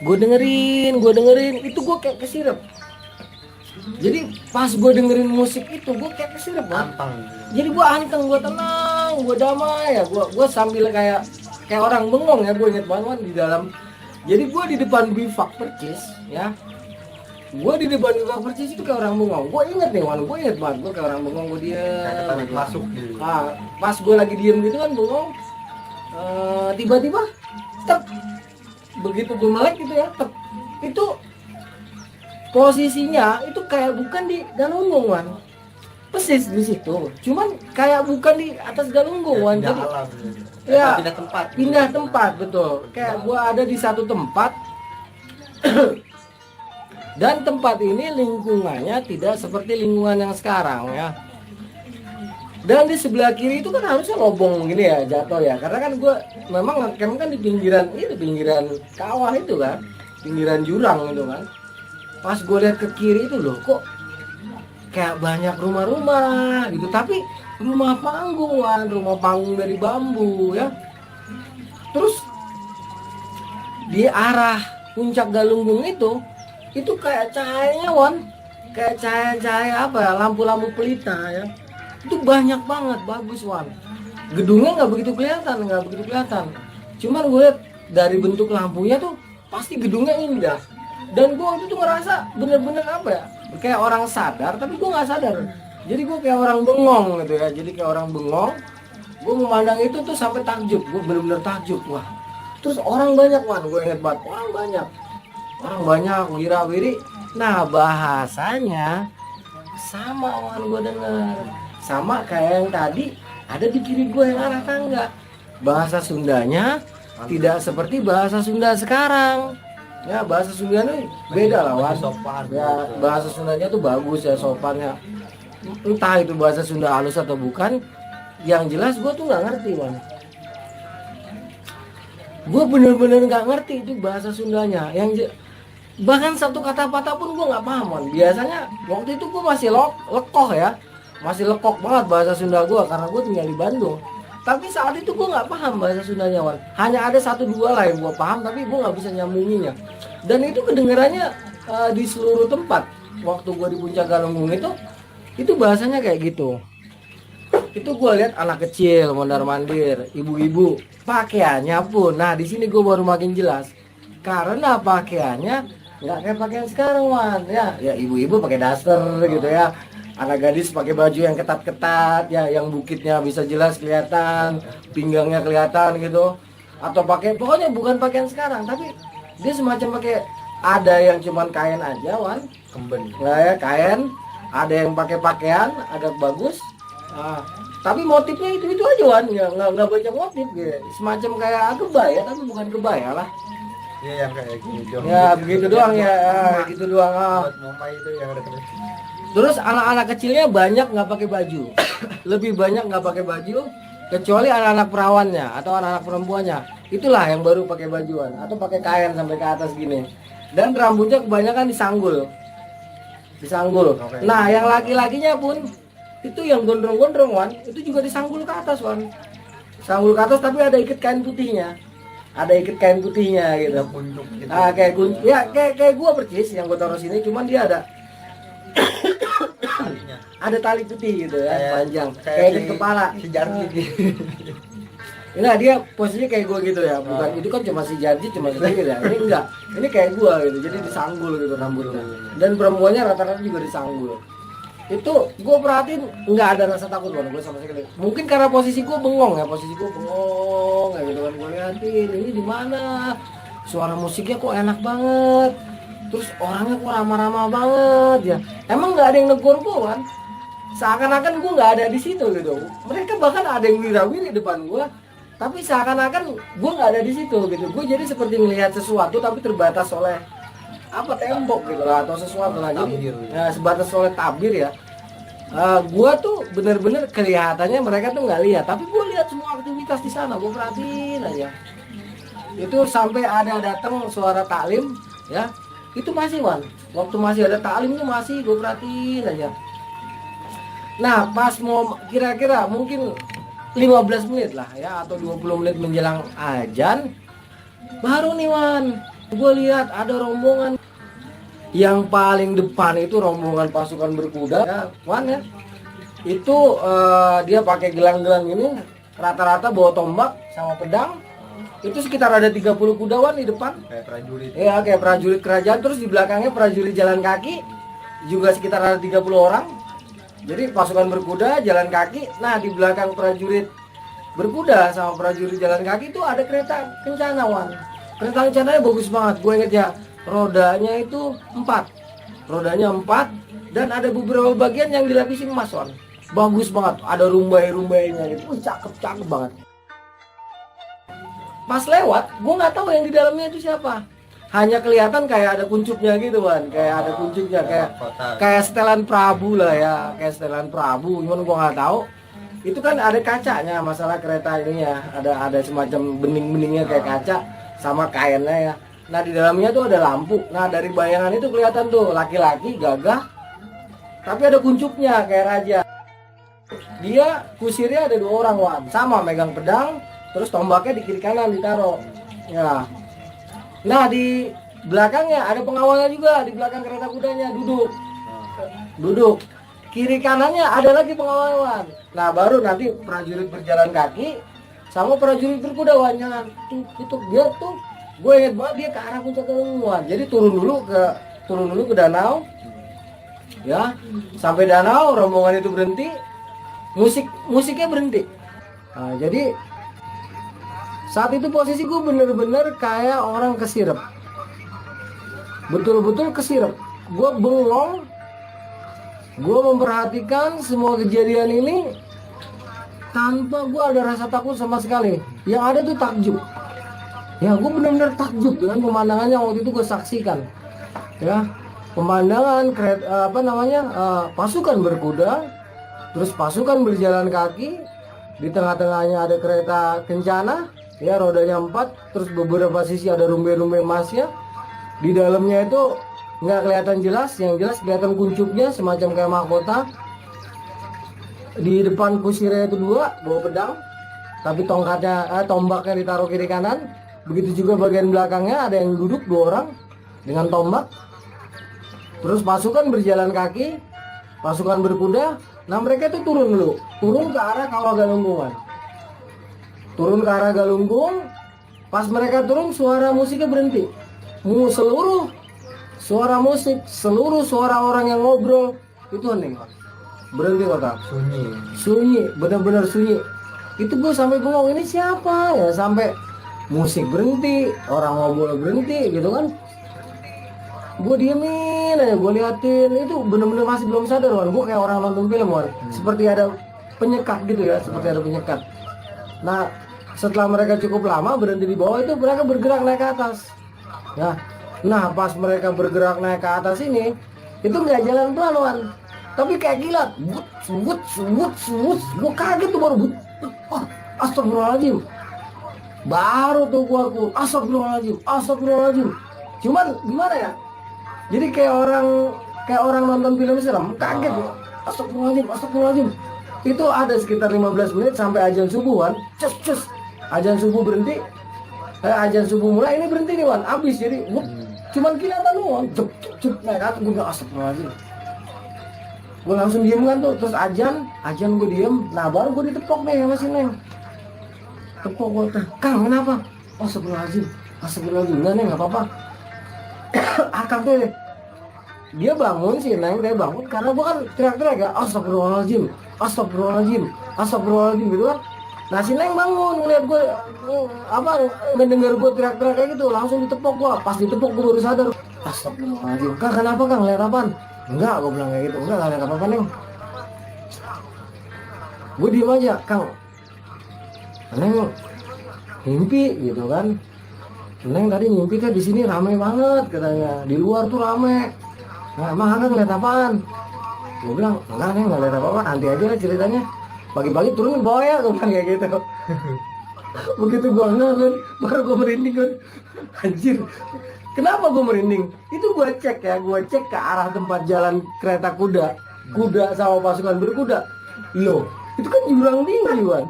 Gue dengerin itu gue kayak kesirep. Jadi pas gue dengerin musik itu gue kayak kesirep Anteng. Jadi gue anteng, gue tenang, gue damai ya, gue sambil kayak orang bengong ya. Gue inget banget di dalam. Jadi gue di depan bivak percis ya. Gue di depan bivak percis itu kayak orang bengong. Gue inget nih Wan, gue inget banget gue kayak orang bengong, gue diam. Masuk gitu. Pas gue lagi diem gitu kan bengong, tiba-tiba tep, begitu gue melek gitu ya, tep, itu posisinya itu kayak bukan di Galunggung Wan, persis di situ, cuman kayak bukan di atas Galunggung Wan. Jadi ya pindah tempat betul, kayak gue ada di satu tempat. Dan tempat ini lingkungannya tidak seperti lingkungan yang sekarang ya. Dan di sebelah kiri itu kan harusnya lobong gini ya, jatuh ya. Karena kan gue memang kan di pinggiran kawah itu kan, pinggiran jurang itu kan. Pas gue lihat ke kiri itu loh, kok kayak banyak rumah-rumah gitu. Tapi rumah panggung dari bambu ya. Terus di arah puncak Galunggung itu kayak cahayanya Wan, kayak cahaya apa ya, lampu-lampu pelita ya. Itu banyak banget, bagus Wan. Gedungnya nggak begitu kelihatan. Cuman gue lihat dari bentuk lampunya tuh pasti gedungnya indah. Dan gue itu tuh ngerasa bener-bener apa ya, kayak orang sadar tapi gue nggak sadar. Jadi gue kayak orang bengong gitu ya. Jadi kayak orang bengong. Gue memandang itu tuh sampai takjub, gue bener-bener takjub. Wah. Terus orang banyak Wan, gue inget banget, orang banyak wira-wiri. Nah bahasanya sama Wan, gue denger sama kayak yang tadi ada di kiri gue yang arah tangga. Bahasa Sundanya tidak seperti bahasa Sunda sekarang ya. Bahasa Sundanya beda lah Wan ya, bahasa Sundanya tuh bagus ya, sopannya. Entah itu bahasa Sunda halus atau bukan, yang jelas gue tuh nggak ngerti Wan. Gue bener-bener nggak ngerti itu bahasa Sundanya. Bahkan satu kata patah pun gue nggak paham Wan. Biasanya waktu itu gue masih lekoh ya, masih lekok banget bahasa Sunda gue karena gue tinggal di Bandung. Tapi saat itu gue nggak paham bahasa Sundanya Wan. Hanya ada 1-2 lah yang gue paham, tapi gue nggak bisa nyambunginya. Dan itu kedengarannya di seluruh tempat. Waktu gue di puncak Galunggung itu bahasanya kayak gitu. Itu gue lihat anak kecil mondar-mandir, ibu-ibu, pakaiannya pun. Nah di sini gue baru makin jelas karena pakaiannya nggak kayak pakaian sekarang Wan ya ibu-ibu pakai daster gitu ya, anak gadis pakai baju yang ketat-ketat ya, yang bukitnya bisa jelas kelihatan, pinggangnya kelihatan gitu, atau pakai pokoknya bukan pakaian sekarang, tapi dia semacam pakai, ada yang cuman kain aja Wan, Kemben. nah ya kain, ada yang pakai pakaian agak bagus, tapi motifnya itu aja Wan, ya nggak banyak motif gitu, semacam kayak kebaya tapi bukan kebaya lah. Iya yang kayak gitu. Ya begitu doang ya, gitu doang. Buat mama itu yang ada terus. Terus anak-anak kecilnya banyak nggak pakai baju, lebih banyak nggak pakai baju, kecuali anak-anak perawannya atau anak-anak perempuannya. Itulah yang baru pakai bajuan atau pakai kain sampai ke atas gini. Dan rambutnya kebanyakan disanggul. disanggul. Oke. Nah yang laki-lakinya pun itu yang gondrong-gondrong Wan, itu juga disanggul ke atas Wan, sanggul ke atas tapi ada ikat kain putihnya, gitu. Punjuk gitu. Kayak gua percis yang gua taruh sini, cuman dia ada Talinya. ada tali putih gitu ya, panjang kayak si- ikat kepala. si Jardi gitu. Nah dia posisinya kayak gua gitu ya, bukan itu kan cuma si Jarji cuma sedikit ya, ini enggak, ini kayak gua gitu, jadi disanggul gitu rambutnya, dan perempuannya rata-rata juga disanggul. Itu gua perhatiin nggak ada rasa takut Wan, gua sama sekali. Mungkin karena posisi gua bengong kayak gitu kan, gua liatin ini di mana, suara musiknya kok enak banget, terus orangnya kok ramah-ramah banget ya. Emang nggak ada yang negur gua Wan, seakan-akan gua nggak ada di situ gitu. Mereka bahkan ada yang wirawiri depan gua, tapi seakan-akan gue nggak ada di situ gitu. Gue jadi seperti melihat sesuatu tapi terbatas oleh apa, tembok gitu lah atau sesuatu lah. Jadi sebatas oleh tabir ya. Gue tuh bener-bener kelihatannya mereka tuh nggak lihat, tapi gue lihat semua aktivitas di sana. Gue perhatiin aja. Itu sampai ada datang suara taklim ya. Itu masih Wan, waktu masih ada taklim itu masih gue perhatiin aja. Nah pas mau kira-kira mungkin 15 menit lah ya atau 20 menit menjelang azan, baru nih Wan, gue lihat ada rombongan yang paling depan itu rombongan pasukan berkuda ya Wan ya. Itu dia pakai gelang-gelang ini, rata-rata bawa tombak sama pedang. Itu sekitar ada 30 kudawan di depan, Kayak prajurit. ya kayak prajurit kerajaan. Terus di belakangnya prajurit jalan kaki juga sekitar ada 30 orang. Jadi pasukan berkuda jalan kaki. Nah di belakang prajurit berkuda sama prajurit jalan kaki itu ada kereta kencana Wan. Kereta kencananya bagus banget. Gue inget ya, rodanya itu 4. Rodanya 4 dan ada beberapa bagian yang dilapisi emas Wan. Bagus banget. Ada rumbai-rumbainya gitu. Wih, cakep banget. Pas lewat, gue nggak tahu yang di dalamnya itu siapa. Hanya kelihatan kayak ada kuncupnya gitu Wan, kayak ada kuncupnya, kayak setelan Prabu lah ya, kayak setelan Prabu. Cuman gua nggak tahu. Itu kan ada kacanya, masalah kereta ini ya, ada semacam bening-beningnya kayak kaca sama kainnya ya. Nah di dalamnya tuh ada lampu. Nah dari bayangan itu kelihatan tuh laki-laki gagah, tapi ada kuncupnya kayak raja. Dia kusirnya ada 2 orang Wan, sama megang pedang, terus tombaknya di kiri kanan ditaruh. Ya. Nah di belakangnya ada pengawalnya juga, di belakang kereta kudanya duduk. Kiri kanannya ada lagi pengawal. Nah baru nanti prajurit berjalan kaki sama prajurit berkuda Wan. Itu dia tuh, gue inget banget dia ke arah puncak Gunung. Jadi turun dulu ke danau, ya sampai danau rombongan itu berhenti, musiknya berhenti. Nah, jadi saat itu posisi gue bener-bener kayak orang kesirep, betul-betul kesirep. Gue bengong, gue memperhatikan semua kejadian ini tanpa gue ada rasa takut sama sekali. Yang ada tuh takjub. Ya gue bener-bener takjub dengan pemandangan yang waktu itu gue saksikan. Ya pemandangan pasukan berkuda, terus pasukan berjalan kaki, di tengah-tengahnya ada kereta kencana. Ya rodanya 4, terus beberapa sisi ada rumbai-rumbai emasnya. Di dalamnya itu nggak kelihatan jelas, yang jelas kelihatan kuncupnya semacam kayak mahkota. Di depan kusirnya itu 2 bawa pedang, tapi tombaknya ditaruh kiri kanan. Begitu juga bagian belakangnya ada yang duduk 2 orang dengan tombak. Terus pasukan berjalan kaki, pasukan berkuda. Nah mereka itu turun ke arah Kawah Galunggung. Turun ke arah Galunggung, pas mereka turun suara musiknya berhenti. Seluruh suara musik, seluruh suara orang yang ngobrol itu hening, berhenti total. Sunyi, benar-benar sunyi. Itu gue sampai bengong, ini siapa ya, sampai musik berhenti, orang ngobrol berhenti gitu kan. Gue diemin aja, gue liatin, itu bener-bener masih belum sadar Wan. Gue kayak orang nonton film Wan, seperti ada penyekat gitu ya, seperti ada penyekat. Nah setelah mereka cukup lama berhenti di bawah itu, mereka bergerak naik ke atas ya. Nah pas mereka bergerak naik ke atas ini, itu nggak jalan pelan Wan, tapi kayak gila, sebut. Gue kaget tuh baru, astagfirullahaladzim. Baru tuh aku astagfirullahaladzim. Cuman gimana ya, jadi kayak orang kayak orang nonton film serem, kaget ya. Astagfirullahaladzim, astagfirullahaladzim. Itu ada sekitar 15 menit sampai azan subuh, Wan. Cus. Azan subuh berhenti. Azan subuh mulai, ini berhenti nih, Wan. Abis jadi cuman kelihatan doang. Cep naik atas, gue bilang astagfirullahaladzim. Gue langsung diem kan tuh, terus azan gue diem. Nah baru gue ditepok nih sama si Neng. Tepok gue, Kang kenapa? Oh astagfirullahaladzim, enggak Neng, gak apa-apa. Akang deh. Dia bangun sih, Neng, dia bangun karena gue kan teriak-teriak ya, astagfirullahaladzim gitu kan. Nah si Neng bangun ngeliat gue mendengar gue teriak-teriak kayak gitu, langsung ditepok gue. Pas ditepok gue baru sadar, astagfirullahaladzim. Kang kenapa Kang, lihat apaan? Enggak, gue bilang kayak gitu, enggak lihat apa-apa Neng. Gue diem aja, Kang Neng mimpi gitu kan. Neng tadi mimpi kan di sini rame banget katanya, di luar tuh rame. Nah, emang Akang ngeliat apaan? Gue bilang, enggak Neng, nggak lihat apa-apa, nanti aja lah ceritanya. Pagi-pagi turunin bawa ya, gue bilang kayak gitu. Begitu gue ngeliat, baru gue merinding kan. Anjir, kenapa gue merinding? Itu gue cek ke arah tempat jalan kereta kuda sama pasukan berkuda. Loh, itu kan jurang tinggi, Wan.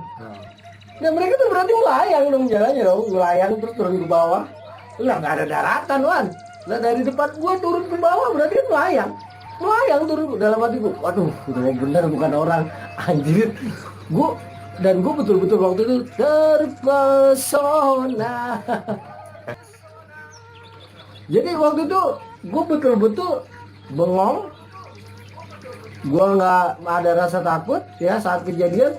Nah mereka tuh berarti melayang dong jalannya dong, melayang terus turun ke bawah. Lah nggak ada daratan, Wan. Nah dari depan gua turun ke bawah berarti melayang turun. Dalam hati gua, waduh udah bener bukan orang, anjir. Gua betul-betul waktu itu terpesona. Jadi waktu itu gua betul-betul bengong. Gua nggak ada rasa takut ya saat kejadian.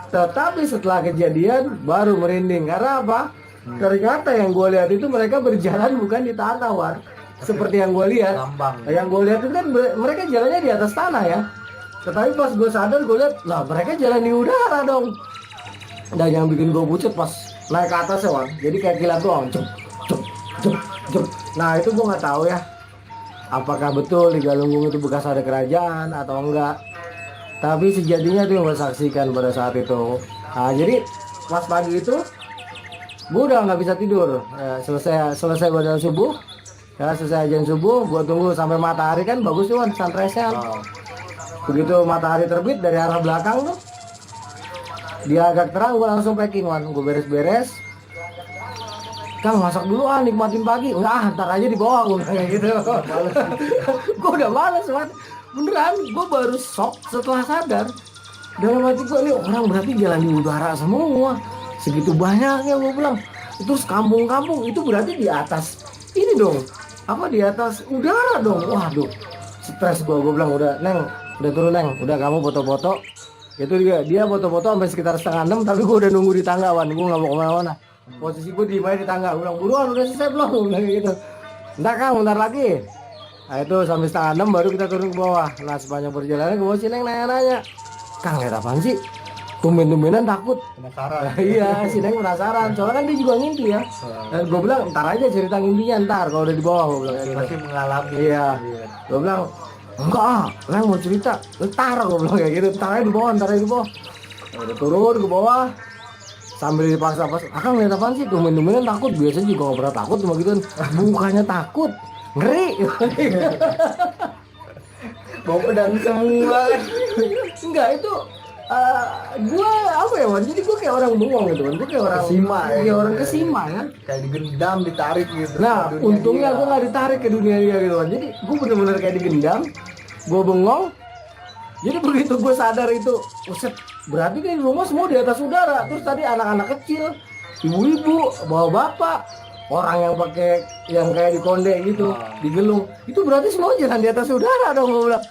Tetapi setelah kejadian baru merinding. Karena apa? Ternyata yang gue lihat itu mereka berjalan bukan di tanah, War. Seperti yang gue lihat. Yang gue lihat itu kan mereka jalannya di atas tanah ya. Tetapi pas gue sadar gue lihat, lah mereka jalan di udara dong. Dan yang bikin gue pucet pas naik ke atas ya, War. Jadi kayak kilat doang. Cep. Nah itu gue nggak tahu ya. Apakah betul di Galunggung itu bekas ada kerajaan atau enggak? Tapi sejatinya itu yang gue saksikan pada saat itu. Nah jadi pas pagi itu gue udah nggak bisa tidur. Selesai badan subuh, ya selesai azan subuh, gue tunggu sampai matahari kan bagus tuh kan sunrise-nya. Begitu matahari terbit dari arah belakang tuh, dia agak terang, gue langsung packing, Wan. Gue beres-beres. Kang masak dulu nikmatin pagi. Enggak, ntar aja di bawah gue kayak gitu. Gue udah males, Wan. Beneran, gue baru shock setelah sadar. Dalam hati gue, ini orang berarti jalan di udara semua. Segitu banyaknya, gue bilang. Terus kampung-kampung itu berarti di atas ini dong. Apa di atas udara dong. Waduh, stres gue bilang udah, Neng, udah turun Neng. Udah kamu foto-foto. Itu dia foto-foto sampai sekitar 5:30. Tapi gue udah nunggu di tangga, Wan. Gue gak mau kemana-mana. Posisi gue di mana di tangga. Gue bilang, buruan udah selesai belum? Gue bilang gitu. Entar Kang, bentar lagi. Nah itu sampai 5:30 baru kita turun ke bawah. Nah sepanjang perjalanan gue si Neng nanya-nanya, Kang lihat apaan sih? Tumben-tumbenan takut. Penasaran. Iya si Neng penasaran. Soalnya kan dia juga ngimpi ya. Dan gue bilang ntar aja cerita ngimpinya ntar kalau udah di bawah. Gue bilang gitu. Masih mengalami. Iya. Gue bilang enggak Neng mau cerita. Ntar gue bilang kayak gitu. Ntar aja di bawah. Udah turun ke bawah. Sambil dipaksa-paksa, Akang lihat apaan sih? Tumben-tumbenan takut. Biasanya juga gak pernah takut cuma gitu. Bukannya takut, ngeri. Bau pedang semua. Enggak itu gue apa ya, Wan? Jadi gue kayak orang bengong gitu kan. Gue kayak orang kesima ya. Kayak orang kesima kan. Kayak digendam, ditarik gitu. Nah, untungnya gue gak ditarik ke dunia dia gitu kan. Jadi gue bener-bener kayak digendam. Gue bengong. Jadi begitu gue sadar itu, uset, berarti kan di rumah semua di atas udara. Terus tadi anak-anak kecil, ibu-ibu, bapak-bapak, orang yang pakai yang kayak di konde gitu, di gelung, itu berarti semua jalan di atas udara dong. Gue bilang,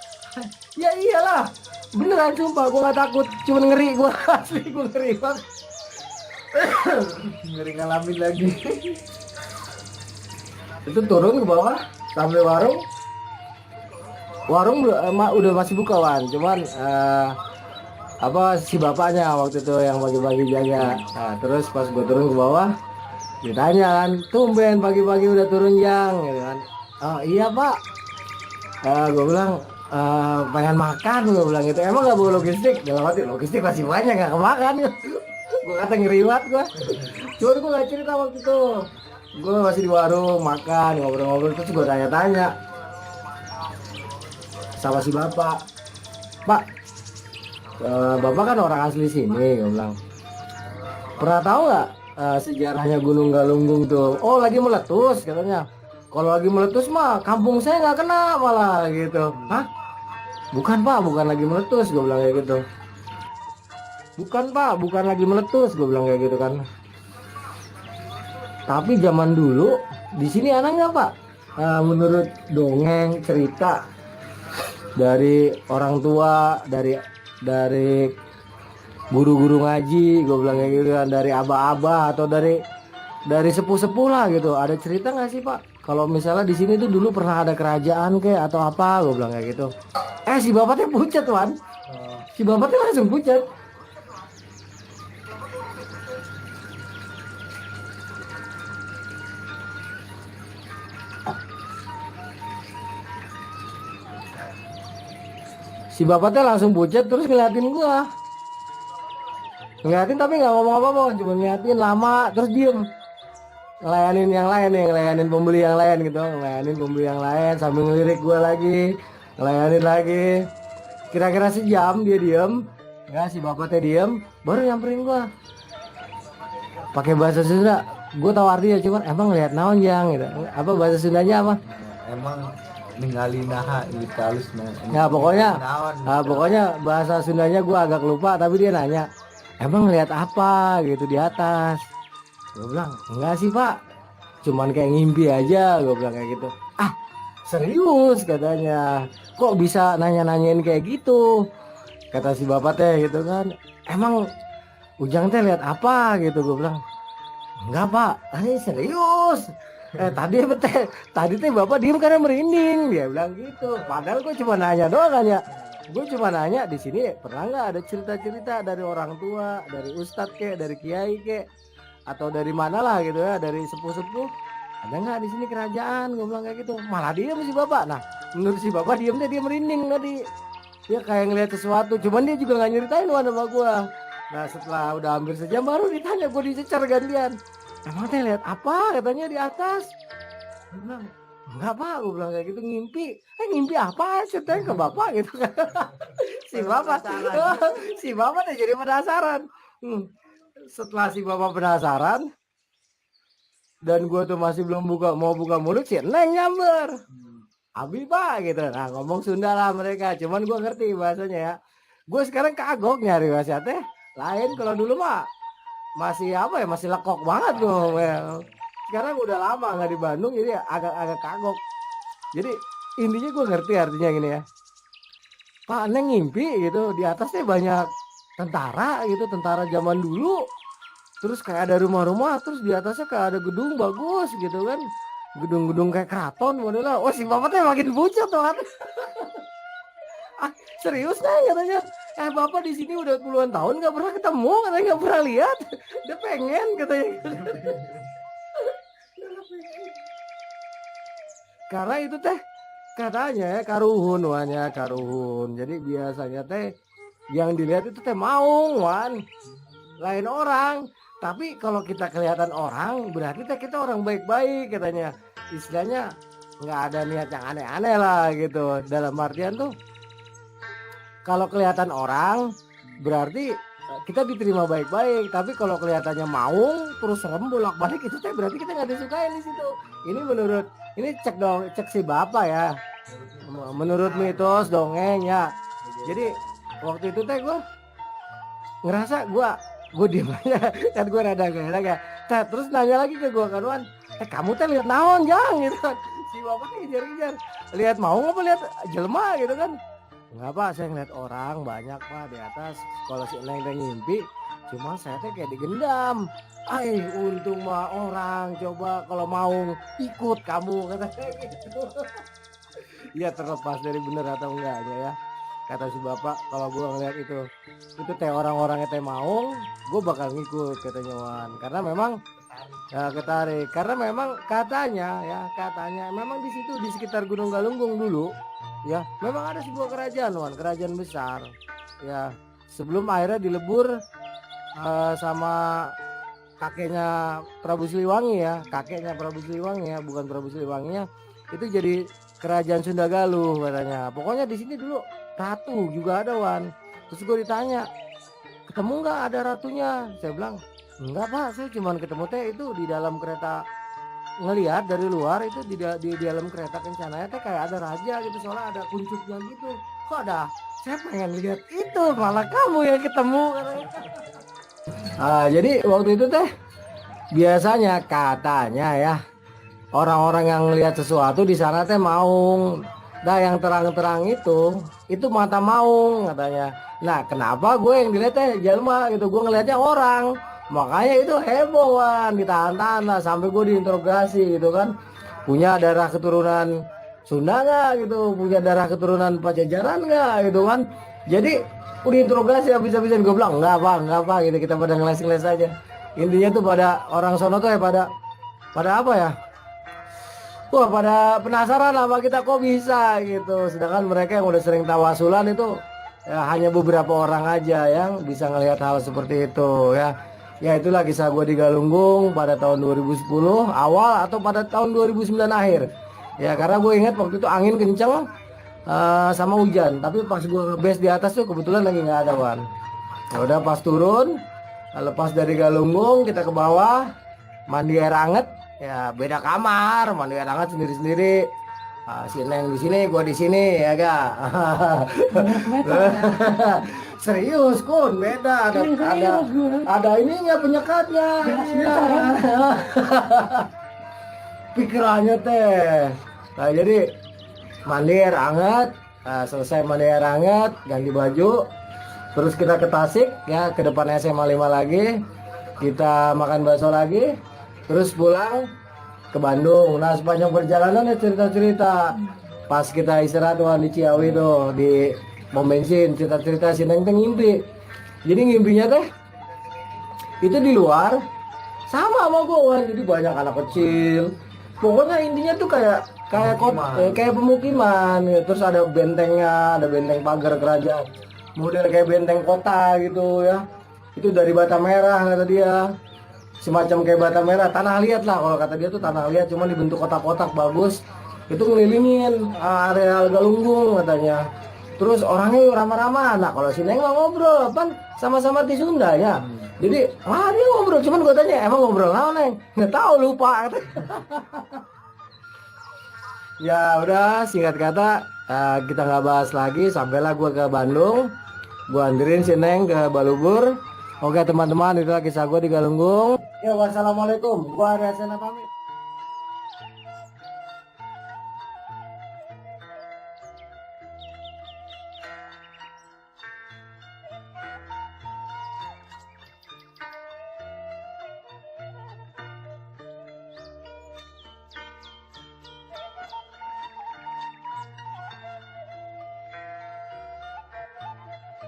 ya iyalah, beneran sumpah, gue gak takut, cuman ngeri gue. Asli gue ngeri banget. Ngeri ngalamin lagi. Itu turun ke bawah sampai warung udah masih buka, Wan. Cuman si bapaknya waktu itu yang pagi-pagi jaga. Nah, terus pas gue turun ke bawah ditanya kan, tumben pagi-pagi udah turun Jang gitu kan. Oh iya Pak. Gue bilang pengen makan, gue bilang gitu. Emang gak bawa logistik? Dalam hati logistik masih banyak gak kemakan. Gue kata ngeriwat gue. Cuman gue gak cerita waktu itu. Gue masih di warung makan, ngobrol-ngobrol, terus gue tanya-tanya. sama si bapak, Pak, bapak kan orang asli sini, gue bilang. Pernah tahu nggak sejarahnya Gunung Galunggung tuh? Oh lagi meletus katanya. Kalau lagi meletus mah kampung saya nggak kena malah gitu. Hah? Bukan Pak, bukan lagi meletus, gue bilang kayak gitu. Bukan Pak, bukan lagi meletus, gue bilang kayak gitu kan. Tapi zaman dulu di sini ada nggak Pak? Menurut dongeng cerita dari orang tua, dari guru-guru ngaji, gue bilang kayak gitu kan, dari aba-aba atau dari sepuh-sepuh lah gitu. Ada cerita nggak sih Pak? Kalau misalnya di sini tuh dulu pernah ada kerajaan kayak atau apa, gue bilang kayak gitu. Si bapaknya pucat Wan, si bapaknya langsung pucat. Si bapaknya langsung pucat terus ngeliatin gua. Ngeliatin tapi nggak ngomong apa-apa, cuma ngeliatin lama terus diem. Ngelayanin yang lain nih, ngelayanin pembeli yang lain gitu, ngelayanin pembeli yang lain sambil ngelirik gua lagi, ngelayanin lagi. Kira-kira sejam dia diem, ya si bapaknya diem, baru nyamperin gua. Pakai bahasa Sunda, gua tahu artinya cuman emang ngeliat naon jang gitu. Apa bahasa Sundanya apa? Emang ninggalin naha gitu halus Ya pokoknya bahasa Sundanya gue agak lupa, tapi dia nanya emang ngeliat apa gitu di atas. Gue bilang enggak sih Pak, cuman kayak ngimpi aja, gue bilang kayak gitu. Serius katanya, kok bisa nanya-nanyain kayak gitu, kata si bapak teh gitu kan. Emang Ujang teh lihat apa gitu, gue bilang enggak Pak, serius. Tadi teh bapak diem karena merinding, dia bilang gitu. Padahal gue cuma nanya doang kan ya. Gue cuma nanya di sini pernah nggak ada cerita-cerita dari orang tua, dari ustadz kek, dari kiai kek, atau dari mana lah gitu ya, dari sepuh-sepuh. Ada nggak di sini kerajaan? Gue bilang kayak gitu. Malah diem si bapak. Nah, menurut si bapak diem deh, dia merinding tadi. Dia kayak ngeliat sesuatu. Cuman dia juga nggak nyeritain sama gue. Nah setelah udah hampir sejam baru ditanya, gue dicecar gantian. Emang teh lihat apa katanya di atas? Gue bilang enggak Pak, gue bilang kayak gitu ngimpi. Ngimpi apa? Ceritain ke bapak gitu kan. si bapak teh jadi penasaran. Setelah si bapak penasaran dan gue tuh masih belum mau buka mulut, si Neng nyamber. Abi Pak gitu. Nah ngomong Sunda lah mereka. Cuman gue ngerti bahasanya ya. Gue sekarang kagok nyari bahasa teh. Lain kalau dulu mah masih apa ya, masih lekok banget loh. Sekarang udah lama nggak di Bandung, jadi agak kagok. Jadi intinya gue ngerti artinya gini ya. Pak Neng ngimpi gitu, di atasnya banyak tentara gitu, tentara zaman dulu. Terus kayak ada rumah-rumah, terus di atasnya kayak ada gedung bagus gitu kan. Gedung-gedung kayak keraton modelnya. Oh si bapaknya makin pucat tuh. Serius nih katanya. Bapak di sini udah puluhan tahun nggak pernah ketemu, katanya nggak pernah lihat. Dia pengen katanya. Karena itu teh katanya ya karuhun wanya karuhun. Jadi biasanya teh yang dilihat itu teh maung wan, lain orang. Tapi kalau kita kelihatan orang berarti teh kita orang baik-baik katanya. Istilahnya nggak ada niat yang aneh-aneh lah gitu. Dalam artian tuh kalau kelihatan orang berarti kita diterima baik-baik, tapi kalau kelihatannya maung terus serem bolak-balik itu teh berarti kita nggak disukain di situ. Ini cek si bapak ya, menurut mitos dongeng ya. Jadi waktu itu teh gue ngerasa gue diem aja kan, gue rada ya. Terus nanya lagi ke gue kan, kamu teh lihat naon jang gitu kan. Si bapak teh ngejar-ngejar, lihat maung apa lihat jelema gitu kan. Enggak Pak, saya ngeliat orang banyak Pak di atas. Kalau si Neng ngimpi, cuma saya teh kayak digendam. Untung mah orang, coba kalau mau ikut kamu kata saya gitu. Ya terlepas dari bener atau enggaknya ya. Kata si bapak, kalau gua ngeliat itu teh orang-orangnya teh mau, gua bakal ngikut katanya Wan. Karena memang ya ketarik. Karena memang katanya memang di situ di sekitar Gunung Galunggung dulu. Ya, memang ada sebuah kerajaan, Wan, kerajaan besar. Ya, sebelum akhirnya dilebur sama kakeknya Prabu Siliwangi ya, bukan Prabu Siliwangi ya. itu jadi kerajaan Sunda Galuh katanya. Pokoknya di sini dulu ratu juga ada, Wan. Terus gue ditanya, ketemu nggak ada ratunya? Saya bilang, enggak Pak, saya cuma ketemu teh itu di dalam kereta, ngelihat dari luar itu di dalam kereta kencananya teh kayak ada raja gitu, soalnya ada kuncupnya gitu. Kok ada? Saya pengen lihat itu, malah kamu yang ketemu katanya. Jadi waktu itu teh biasanya katanya ya, orang-orang yang lihat sesuatu di sana teh maung. Nah yang terang-terang itu mata maung katanya. Nah kenapa gue yang dilihat teh jelma gitu, gue ngelihatnya orang. Makanya itu heboh, Wan, ditahan-tahan lah sampai gue diinterogasi gitu kan. Punya darah keturunan Sunda nggak gitu, punya darah keturunan Pajajaran nggak gitu kan. Jadi udah interogasi habis-habisan, gue bilang enggak apa gitu, kita pada ngeles-ngeles aja. Intinya tuh pada orang sono tuh ya pada apa ya? Wah pada penasaran sama kita kok bisa gitu. Sedangkan mereka yang udah sering tawasulan itu ya hanya beberapa orang aja yang bisa ngelihat hal seperti itu ya. Ya itulah kisah gue di Galunggung pada tahun 2010 awal atau pada tahun 2009 akhir. Ya karena gue ingat waktu itu angin kenceng sama hujan. Tapi pas gue ngebase di atas tuh kebetulan lagi nggak ada, Wan. Ya udah pas turun, lepas dari Galunggung kita ke bawah, mandi air anget. Ya beda kamar, mandi air hangat sendiri-sendiri. Si Neng di sini, gua di sini, ya ga? Serius, Kun, beda. Ada ininya penyekatnya. Pikirannya teh. Nah, jadi mandi air hangat, selesai mandi air hangat, ganti baju, terus kita ke Tasik, ya ke depan SMA 5 lagi, kita makan bakso lagi. Terus pulang ke Bandung. Nah sepanjang perjalanan ya cerita-cerita. Pas kita istirahat di Ciawi tuh di pom bensin, cerita-cerita si Neng teh ngimpi. Jadi ngimpinya teh itu di luar sama gue. Jadi banyak anak kecil. Pokoknya intinya tuh kayak pemukiman. Terus ada bentengnya, ada benteng pagar kerajaan. Model kayak benteng kota gitu ya. Itu dari bata merah kata dia. Semacam kayak bata merah, tanah liat lah kalau kata dia tuh tanah liat, cuma dibentuk kotak-kotak bagus. Itu ngelilingin area Galunggung katanya. Terus orangnya ramah-ramah. Nah kalau si Neng ngobrol kan sama-sama di Sunda ya. Jadi dia ngobrol, cuman gue tanya emang ngobrol apa Neng? Nggak tahu, lupa. Ya udah, singkat kata kita nggak bahas lagi. Sampailah gue ke Bandung, gue anterin si Neng ke Balubur. Oke teman-teman, itulah kisah gue di Galunggung. Ya wassalamualaikum. Gua Arya Sena pamit.